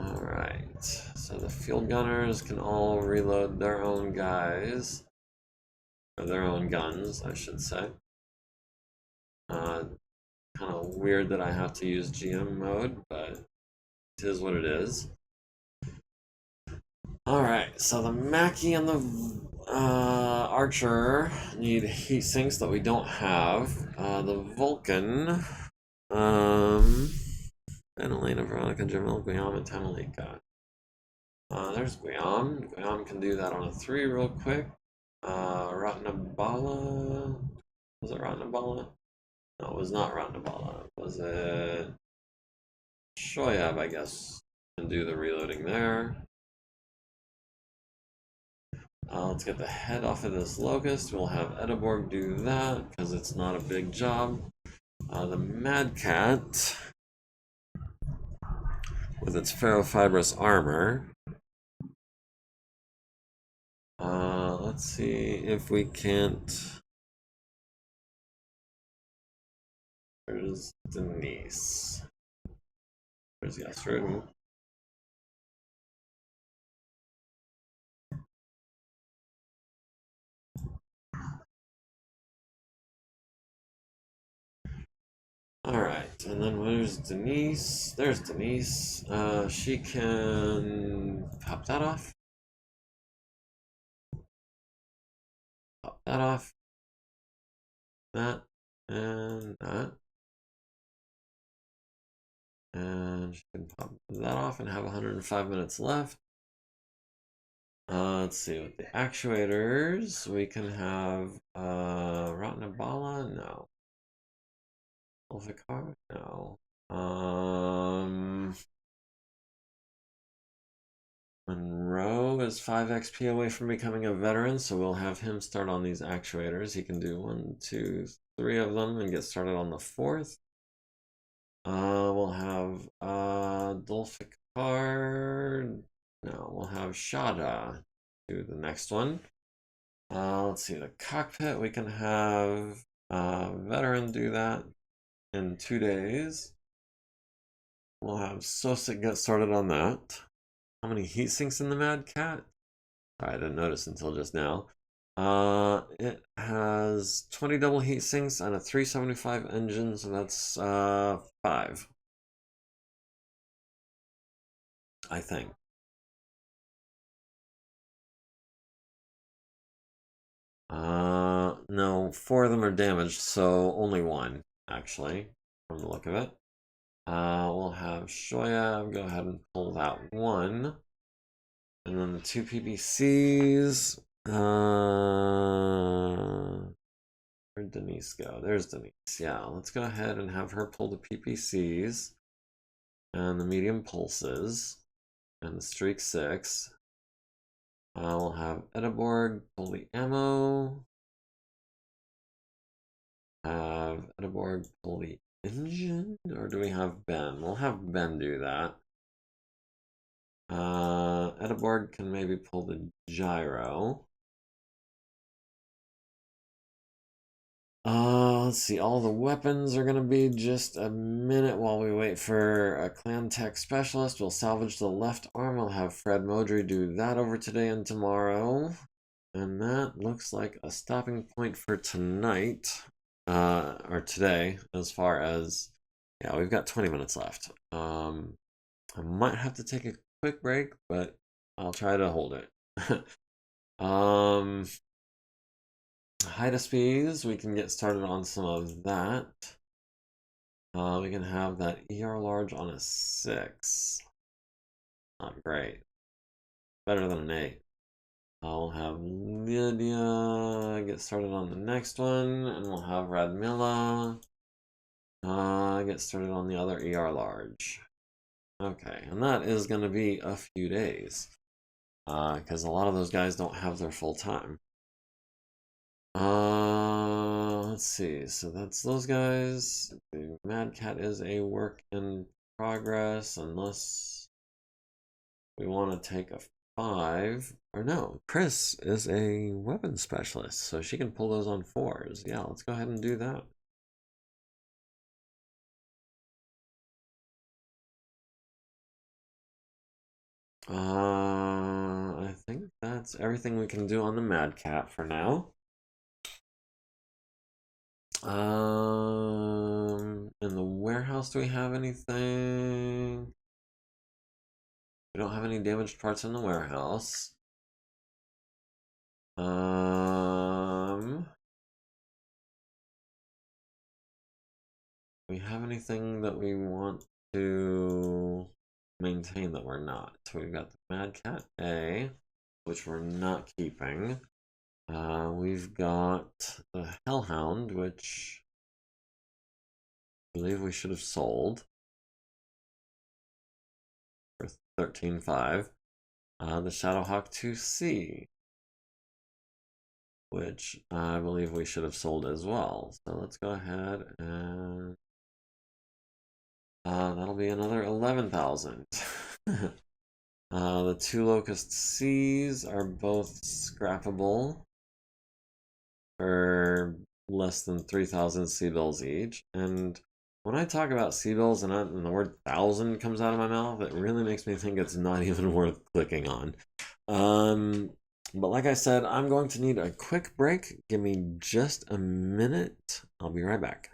Alright, so the Field Gunners can all reload their own guys. Or their own guns, I should say. Kind of weird that I have to use GM mode, but it is what it is. Alright, so the MekHQ and the Archer need heat sinks that we don't have. The Vulcan, Elena, Veronica, Jamil, Guillaume, and Tamalika. There's Guillaume. Guillaume can do that on a 3 real quick. Ratnabala. Was it Ratnabala? No, it was not Ratnabala. Was it Shoyab, I guess, and do the reloading there. Let's get the head off of this Locust. We'll have Ediborg do that, because it's not a big job. The Mad Cat, with its ferrofibrous armor. Let's see if we can't. There's Denise. There's Yasrudin. Alright, and then where's Denise? There's Denise. She can pop that off. Pop that off. That and that. And she can pop that off and have 105 minutes left. Let's see, with the actuators, we can have Ratnabala, no. Ulfikar, no. Monroe is 5 XP away from becoming a veteran, so we'll have him start on these actuators. He can do 1, 2, 3 of them and get started on the 4th. We'll have Dulfikar. No, we'll have Shada do the next one. Let's see, the cockpit, we can have veteran do that in 2 days. We'll have Sosik get started on that. How many heat sinks in the Mad Cat? I didn't notice until just now. It has 20 double heat sinks and a 375 engine, so that's 5. I think. No, 4 of them are damaged, so only 1, actually, from the look of it. We'll have Shoya go ahead and pull that 1. And then the 2 PBCs. Where'd Denise go? There's Denise. Yeah, let's go ahead and have her pull the PPCs and the medium pulses and the streak 6. We'll have Ediborg pull the ammo. Have Ediborg pull the engine, or do we have Ben? We'll have Ben do that. Ediborg can maybe pull the gyro. Let's see, all the weapons are gonna be just a minute while we wait for a clan tech specialist. We'll salvage the left arm. We'll have Fred Modry do that over today and tomorrow. And that looks like a stopping point for tonight. Or today, as far as, yeah, we've got 20 minutes left. I might have to take a quick break, but I'll try to hold it. Hydaspes, we can get started on some of that. We can have that ER large on a 6. Not great. Better than an 8. I'll have Lydia get started on the next one, and we'll have Radmila get started on the other ER large. Okay, and that is going to be a few days, because a lot of those guys don't have their full time. Let's see, so that's those guys. The Mad Cat is a work in progress, unless we want to take a 5. Or no, Chris is a weapon specialist, so she can pull those on 4s. Yeah, let's go ahead and do that. I think that's everything we can do on the Mad Cat for now. In the warehouse, do we have anything? We don't have any damaged parts in the warehouse. We have anything that we want to maintain that we're not? So we've got the Mad Cat A, which we're not keeping. We've got the Hellhound, which I believe we should have sold for 13.5. The Shadowhawk 2C, which I believe we should have sold as well. So let's go ahead and that'll be another 11,000. The 2 Locust C's are both scrappable. for less than 3,000 C-bills each. And when I talk about C-bills and the word thousand comes out of my mouth, it really makes me think it's not even worth clicking on. But like I said, I'm going to need a quick break. Give me just a minute. I'll be right back.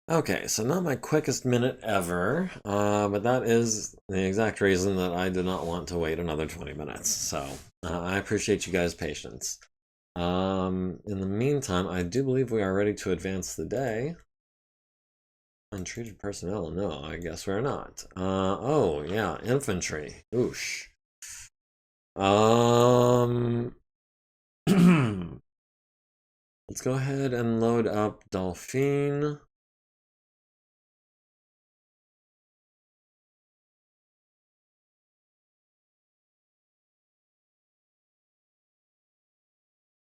Okay, so not my quickest minute ever, but that is the exact reason that I did not want to wait another 20 minutes. So I appreciate you guys' patience. In the meantime, I do believe we are ready to advance the day. Untreated personnel? No, I guess we're not. Oh yeah, infantry. Oosh. Let's go ahead and load up Delphine.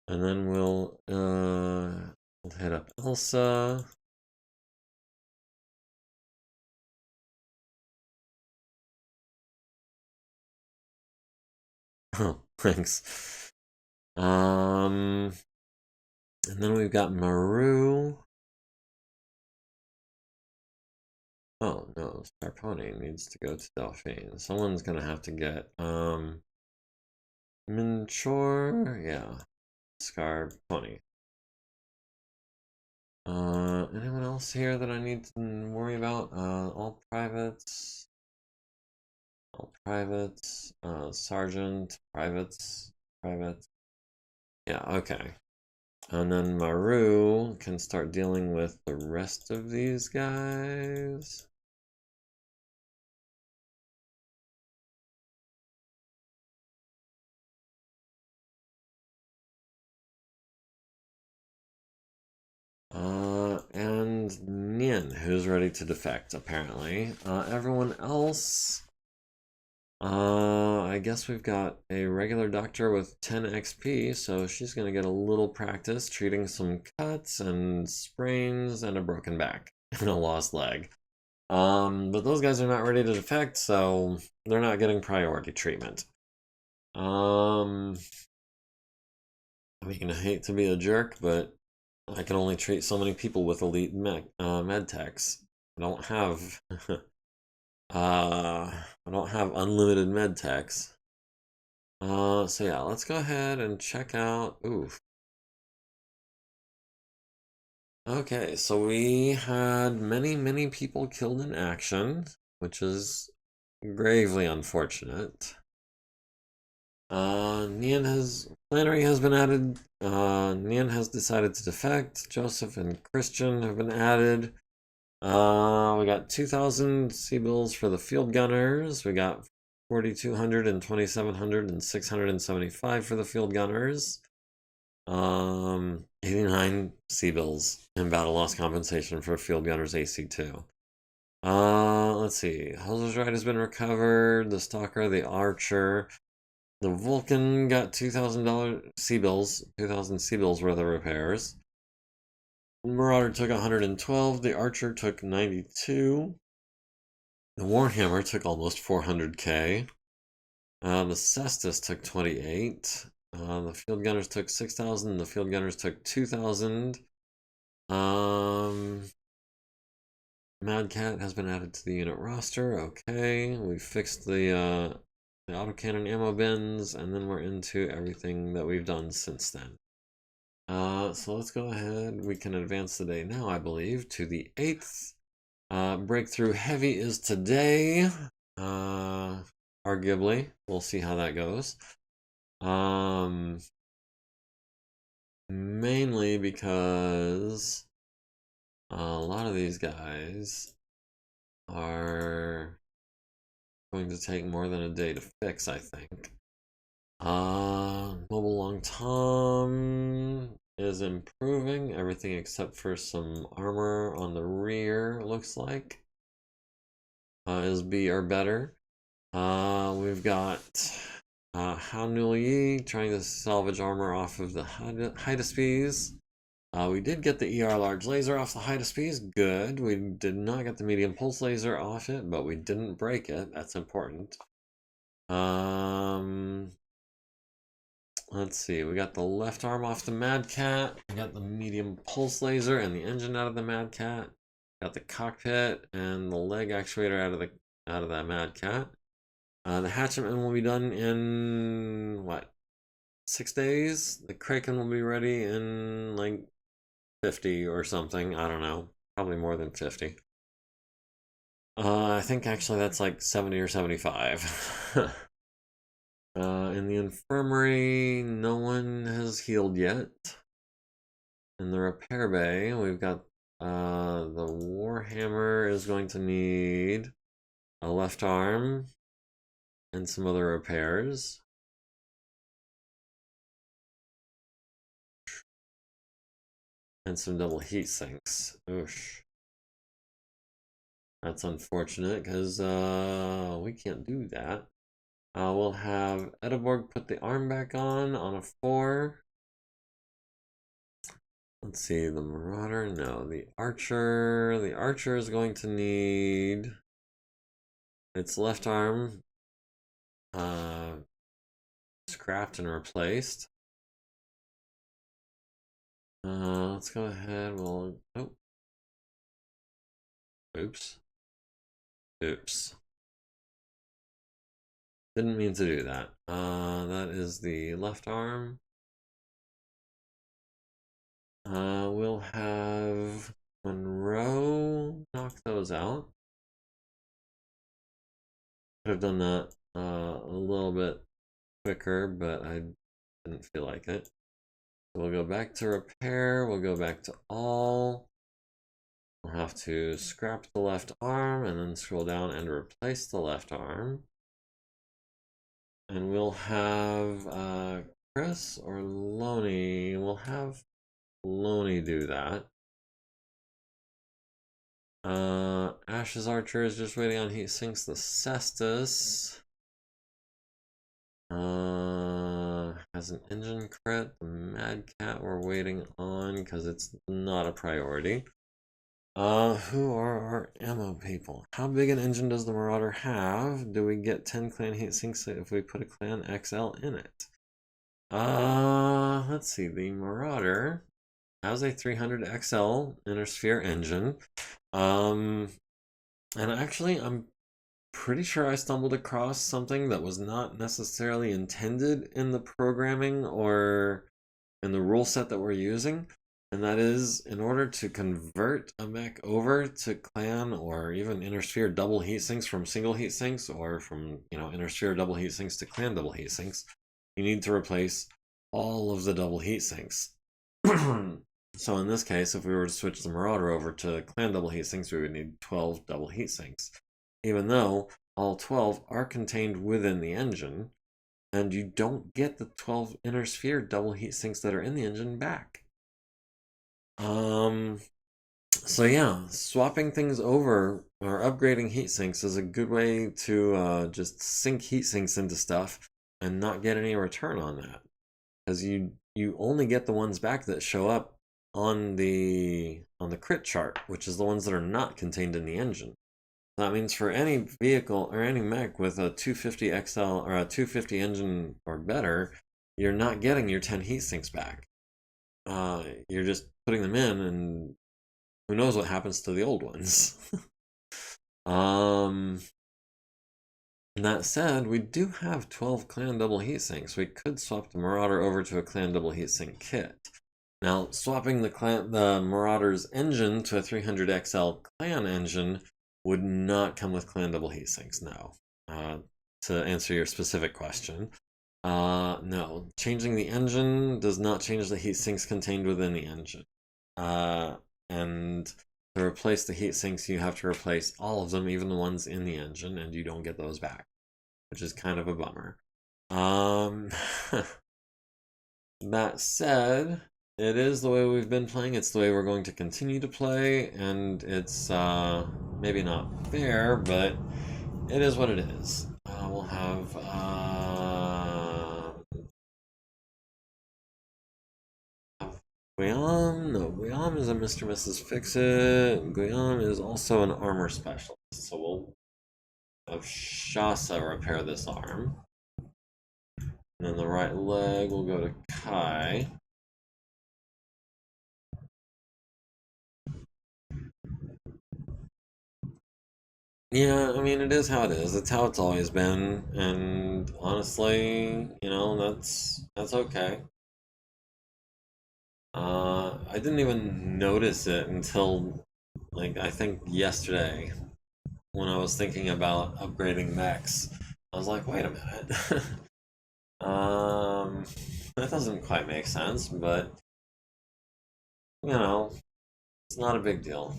And then we'll hit up Elsa. Oh, thanks. And then we've got Maru. Oh no, Scarponi needs to go to Delphine. Someone's gonna have to get Minchor, yeah. Scarponi. Anyone else here that I need to worry about? All privates. All privates. Sergeant, privates, privates. Yeah, okay. And then Maru can start dealing with the rest of these guys. And Nian, who's ready to defect, apparently. Everyone else, I guess we've got a regular doctor with 10 XP, so she's gonna get a little practice treating some cuts and sprains and a broken back and a lost leg. But those guys are not ready to defect, so they're not getting priority treatment. I mean, I hate to be a jerk, but I can only treat so many people with elite med techs. I don't have I don't have unlimited med techs. So yeah, let's go ahead and check out. Oof. Okay, so we had many people killed in action, which is gravely unfortunate. Flannery has been added. Nian has decided to defect. Joseph and Christian have been added. We got 2,000 C-bills for the field gunners. We got 4,200 and 2,700 and 675 for the field gunners. 89 C-bills and battle loss compensation for field gunners AC2. Let's see. Hoser's Ride has been recovered. The Stalker, the Archer. The Vulcan got $2,000 C-bills, 2,000 C-bills worth of repairs. The Marauder took 112. The Archer took 92. The Warhammer took almost 400k. The Cestus took 28. The Field Gunners took 6,000. The Field Gunners took 2,000. Mad Cat has been added to the unit roster. Okay, we fixed the autocannon ammo bins, and then we're into everything that we've done since then. So let's go ahead. We can advance the day now, I believe, to the 8th. Breakthrough Heavy is today. Arguably. We'll see how that goes. Mainly because a lot of these guys are going to take more than a day to fix, I think. Mobile Long Tom is improving. Everything except for some armor on the rear, looks like, is B or better. We've got How Nul Yi trying to salvage armor off of the Hydaspes. We did get the ER large laser off the Hydaspes. Good. We did not get the medium pulse laser off it, but we didn't break it. That's important. Let's see. We got the left arm off the Mad Cat. We got the medium pulse laser and the engine out of the Mad Cat. Got the cockpit and the leg actuator out of that Mad Cat. The hatchman will be done in what, 6 days? The Kraken will be ready in like 50 or something. I don't know. Probably more than 50. I think actually that's like 70 or 75. In the infirmary, no one has healed yet. In the repair bay, we've got the Warhammer is going to need a left arm and some other repairs. And some double heat sinks. Oosh. That's unfortunate because we can't do that. We'll have Edeborg put the arm back on a 4. Let's see, the Marauder, no, the Archer. The Archer is going to need its left arm scrapped and replaced. Let's go ahead. We'll. Oh. Oops. Oops. Didn't mean to do that. That is the left arm. We'll have Monroe knock those out. Could have done that a little bit quicker, but I didn't feel like it. So we'll go back to repair. We'll go back to all. We'll have to scrap the left arm and then scroll down and replace the left arm. And we'll have Chris or Loney. We'll have Loney do that. Ash's Archer is just waiting on heat sinks. The Cestus has an engine crit. The Mad Cat we're waiting on because it's not a priority. Who are our ammo people? How big an engine does the Marauder have? Do we get 10 clan heat sinks if we put a clan XL in it? Let's see. The Marauder has a 300 XL inner sphere engine. And actually, I'm pretty sure I stumbled across something that was not necessarily intended in the programming or in the rule set that we're using. And that is, in order to convert a mech over to clan or even inner sphere double heat sinks from single heat sinks, or from, inner sphere double heat sinks to clan double heat sinks, you need to replace all of the double heat sinks. So in this case, if we were to switch the Marauder over to clan double heat sinks, we would need 12 double heat sinks. Even though all 12 are contained within the engine, and you don't get the 12 inner sphere double heat sinks that are in the engine back. So yeah, swapping things over or upgrading heat sinks is a good way to just sink heat sinks into stuff and not get any return on that, because you only get the ones back that show up on the crit chart, which is the ones that are not contained in the engine. That means for any vehicle or any mech with a 250 XL or a 250 engine or better, you're not getting your 10 heat sinks back. You're just putting them in, and who knows what happens to the old ones. That said, we do have 12 clan double heatsinks. We could swap the Marauder over to a clan double heatsink kit. Now, swapping the Marauder's engine to a 300XL clan engine would not come with clan double heatsinks, no. To answer your specific question. No. Changing the engine does not change the heatsinks contained within the engine. And to replace the heat sinks, you have to replace all of them, even the ones in the engine, and you don't get those back, which is kind of a bummer. That said, it is the way we've been playing. It's the way we're going to continue to play, and it's maybe not fair, but it is what it is. We'll have Guillaume. No, Guillaume is a Mr. Mrs. Fix-It. Guillaume is also an armor specialist, so we'll have Shasa repair this arm. And then the right leg will go to Kai. Yeah, I mean, it is how it is. It's how it's always been, and honestly, you know, that's okay. I didn't even notice it until, like, I think yesterday when I was thinking about upgrading mechs. I was like, wait a minute. That doesn't quite make sense, but, you know, it's not a big deal.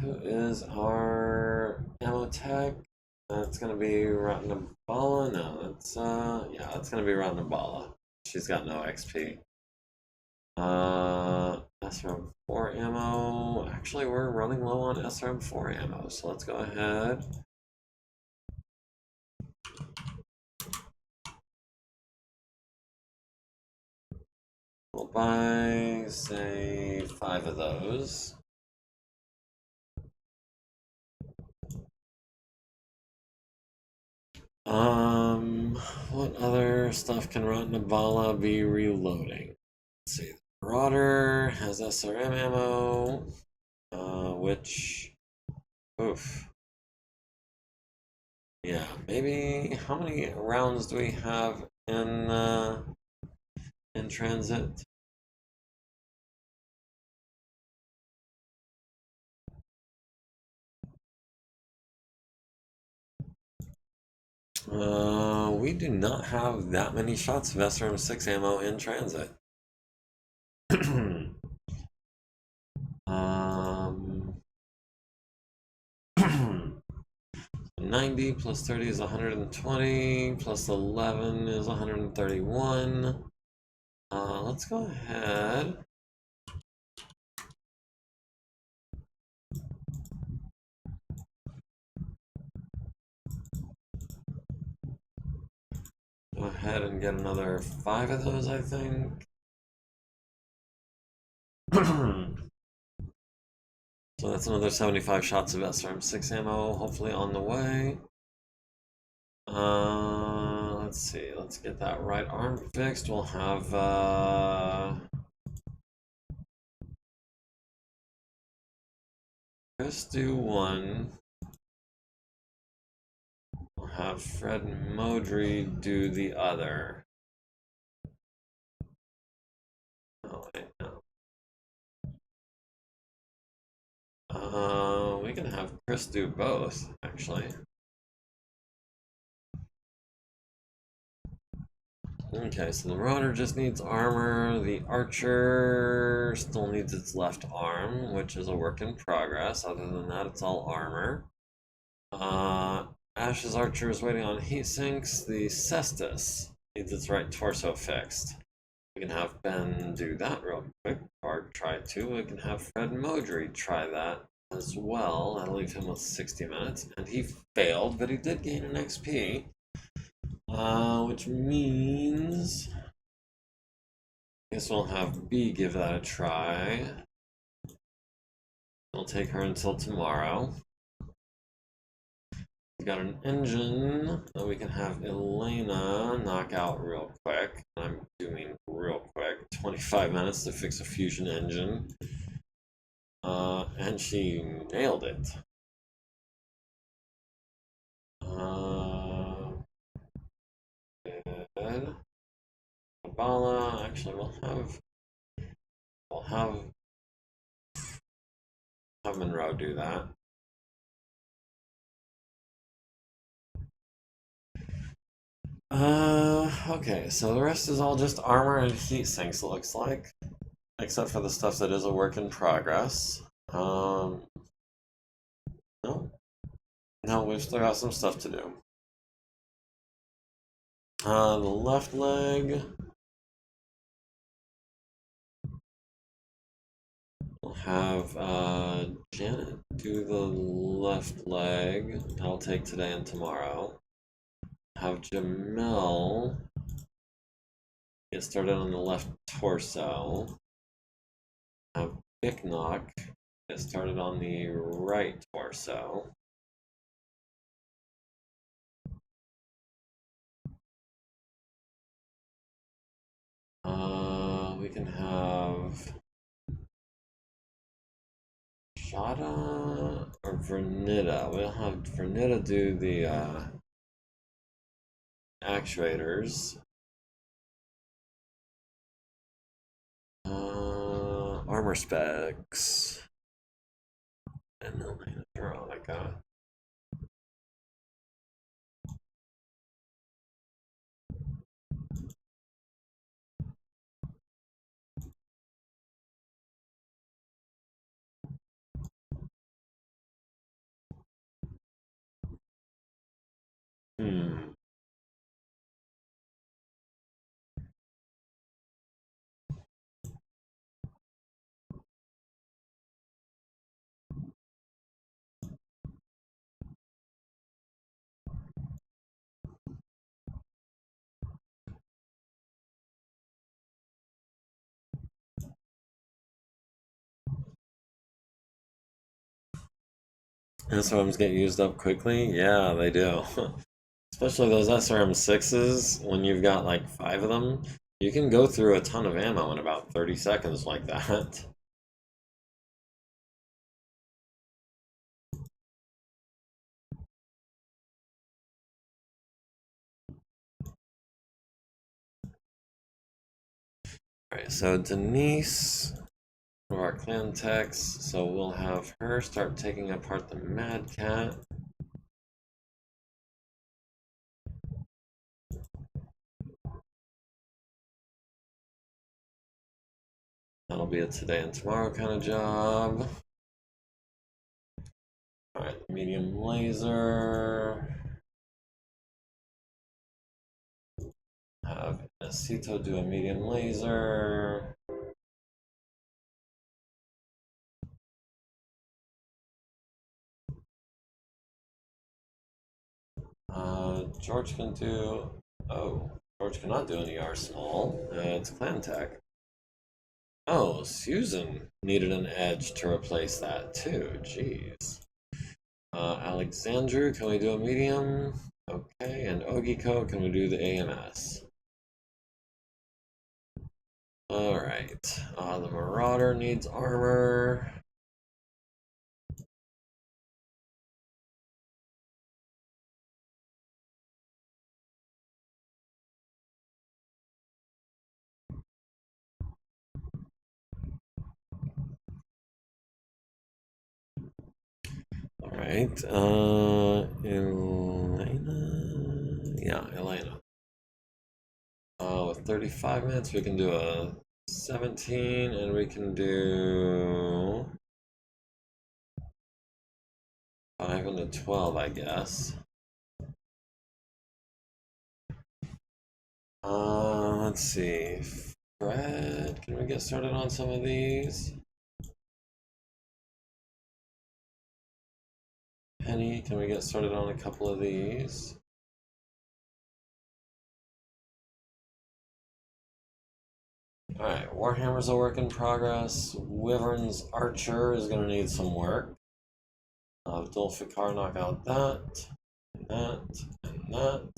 Who is our ammo tech? That's gonna be Ratnabala. No, that's yeah, that's gonna be Ratnabala. She's got no XP. SRM4 ammo. Actually, we're running low on SRM4 ammo, so let's go ahead. We'll buy, say, 5 of those. What other stuff can Ratnabala be reloading? Let's see. Marauder has SRM ammo, which, oof. Yeah, maybe, how many rounds do we have in transit? We do not have that many shots of SRM6 ammo in transit. 90 plus 30 is 120, plus 11 is 131. Let's go ahead. Go ahead and get another 5 of those, I think. So that's another 75 shots of SRM6 ammo, hopefully on the way. Let's see, let's get that right arm fixed. We'll have, Chris do one. We'll have Fred and Modry do the other. Oh, wait, no. We can have Chris do both, actually. Okay, so the Marauder just needs armor. The Archer still needs its left arm, which is a work in progress. Other than that, it's all armor. Ash's Archer is waiting on heat sinks. The Cestus needs its right torso fixed. We can have Ben do that real quick, or try to. We can have Fred Modry try that as well. That'll leave him with 60 minutes. And he failed, but he did gain an XP. Which means... I guess we'll have B give that a try. It'll take her until tomorrow. We've got an engine that we can have Elena knock out real quick. I'm doing real quick. 25 minutes to fix a fusion engine. And she nailed it. Good. Kabbalah, actually we'll have Monroe do that. Okay, so the rest is all just armor and heat sinks, it looks like. Except for the stuff that is a work in progress. No. No, we've still got some stuff to do. The left leg. We'll have Janet do the left leg. That'll take today and tomorrow. Have Jamel get started on the left torso. Have Big Knock get started on the right torso. We can have Shada or Vernita. We'll have Vernita do the actuators. Armor specs. And then Veronica. SRMs get used up quickly? Yeah, they do. Especially those SRM6s, when you've got like 5 of them, you can go through a ton of ammo in about 30 seconds like that. Alright, so Denise, one of our clan techs, so we'll have her start taking apart the Mad Cat. That'll be a today and tomorrow kind of job. Alright, medium laser. Have Acito do a medium laser. George can do... Oh, George cannot do an ER small. It's clan tech. Oh, Susan needed an edge to replace that too. Jeez. Alexandru, can we do a medium? Okay, and Ogiko, can we do the AMS? Alright. The Marauder needs armor. Alright, Elena? Yeah, Elena. With 35 minutes, we can do a 17, and we can do 5 and a 12, I guess. Let's see. Fred, can we get started on some of these? Penny, can we get started on a couple of these? Alright, Warhammer's a work in progress. Wyvern's Archer is going to need some work. Dulfikar, knock out that, and that, and that.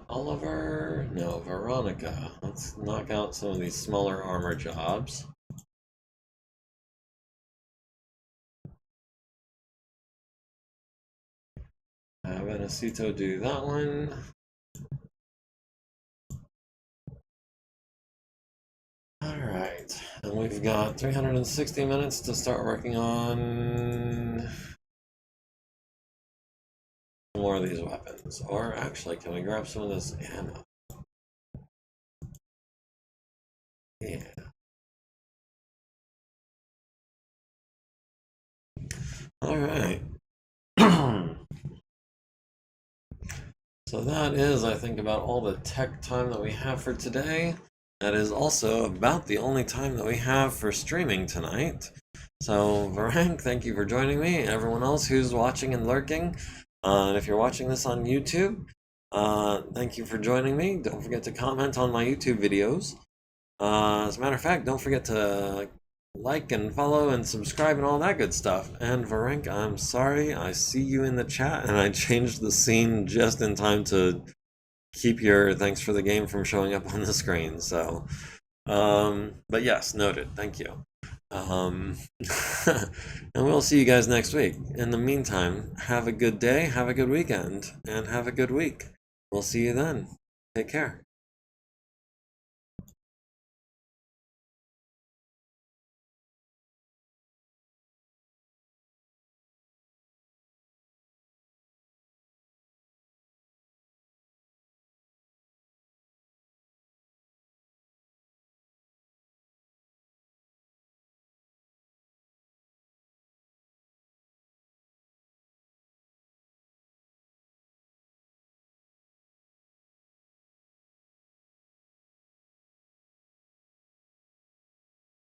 Oliver, no, Veronica. Let's knock out some of these smaller armor jobs. Have Anacito do that one. Alright, and we've got 360 minutes to start working on more of these weapons. Or actually, can we grab some of this ammo? Yeah. Alright. So that is, I think, about all the tech time that we have for today. That is also about the only time that we have for streaming tonight. So, Varank, thank you for joining me, and everyone else who's watching and lurking. And if you're watching this on YouTube, thank you for joining me. Don't forget to comment on my YouTube videos. As a matter of fact, don't forget to like and follow and subscribe and all that good stuff. And Varank, I'm sorry, I see you in the chat, and I changed the scene just in time to keep your thanks for the game from showing up on the screen. So, but yes, noted. Thank you. And we'll see you guys next week. In the meantime, have a good day, have a good weekend, and have a good week. We'll see you then. Take care.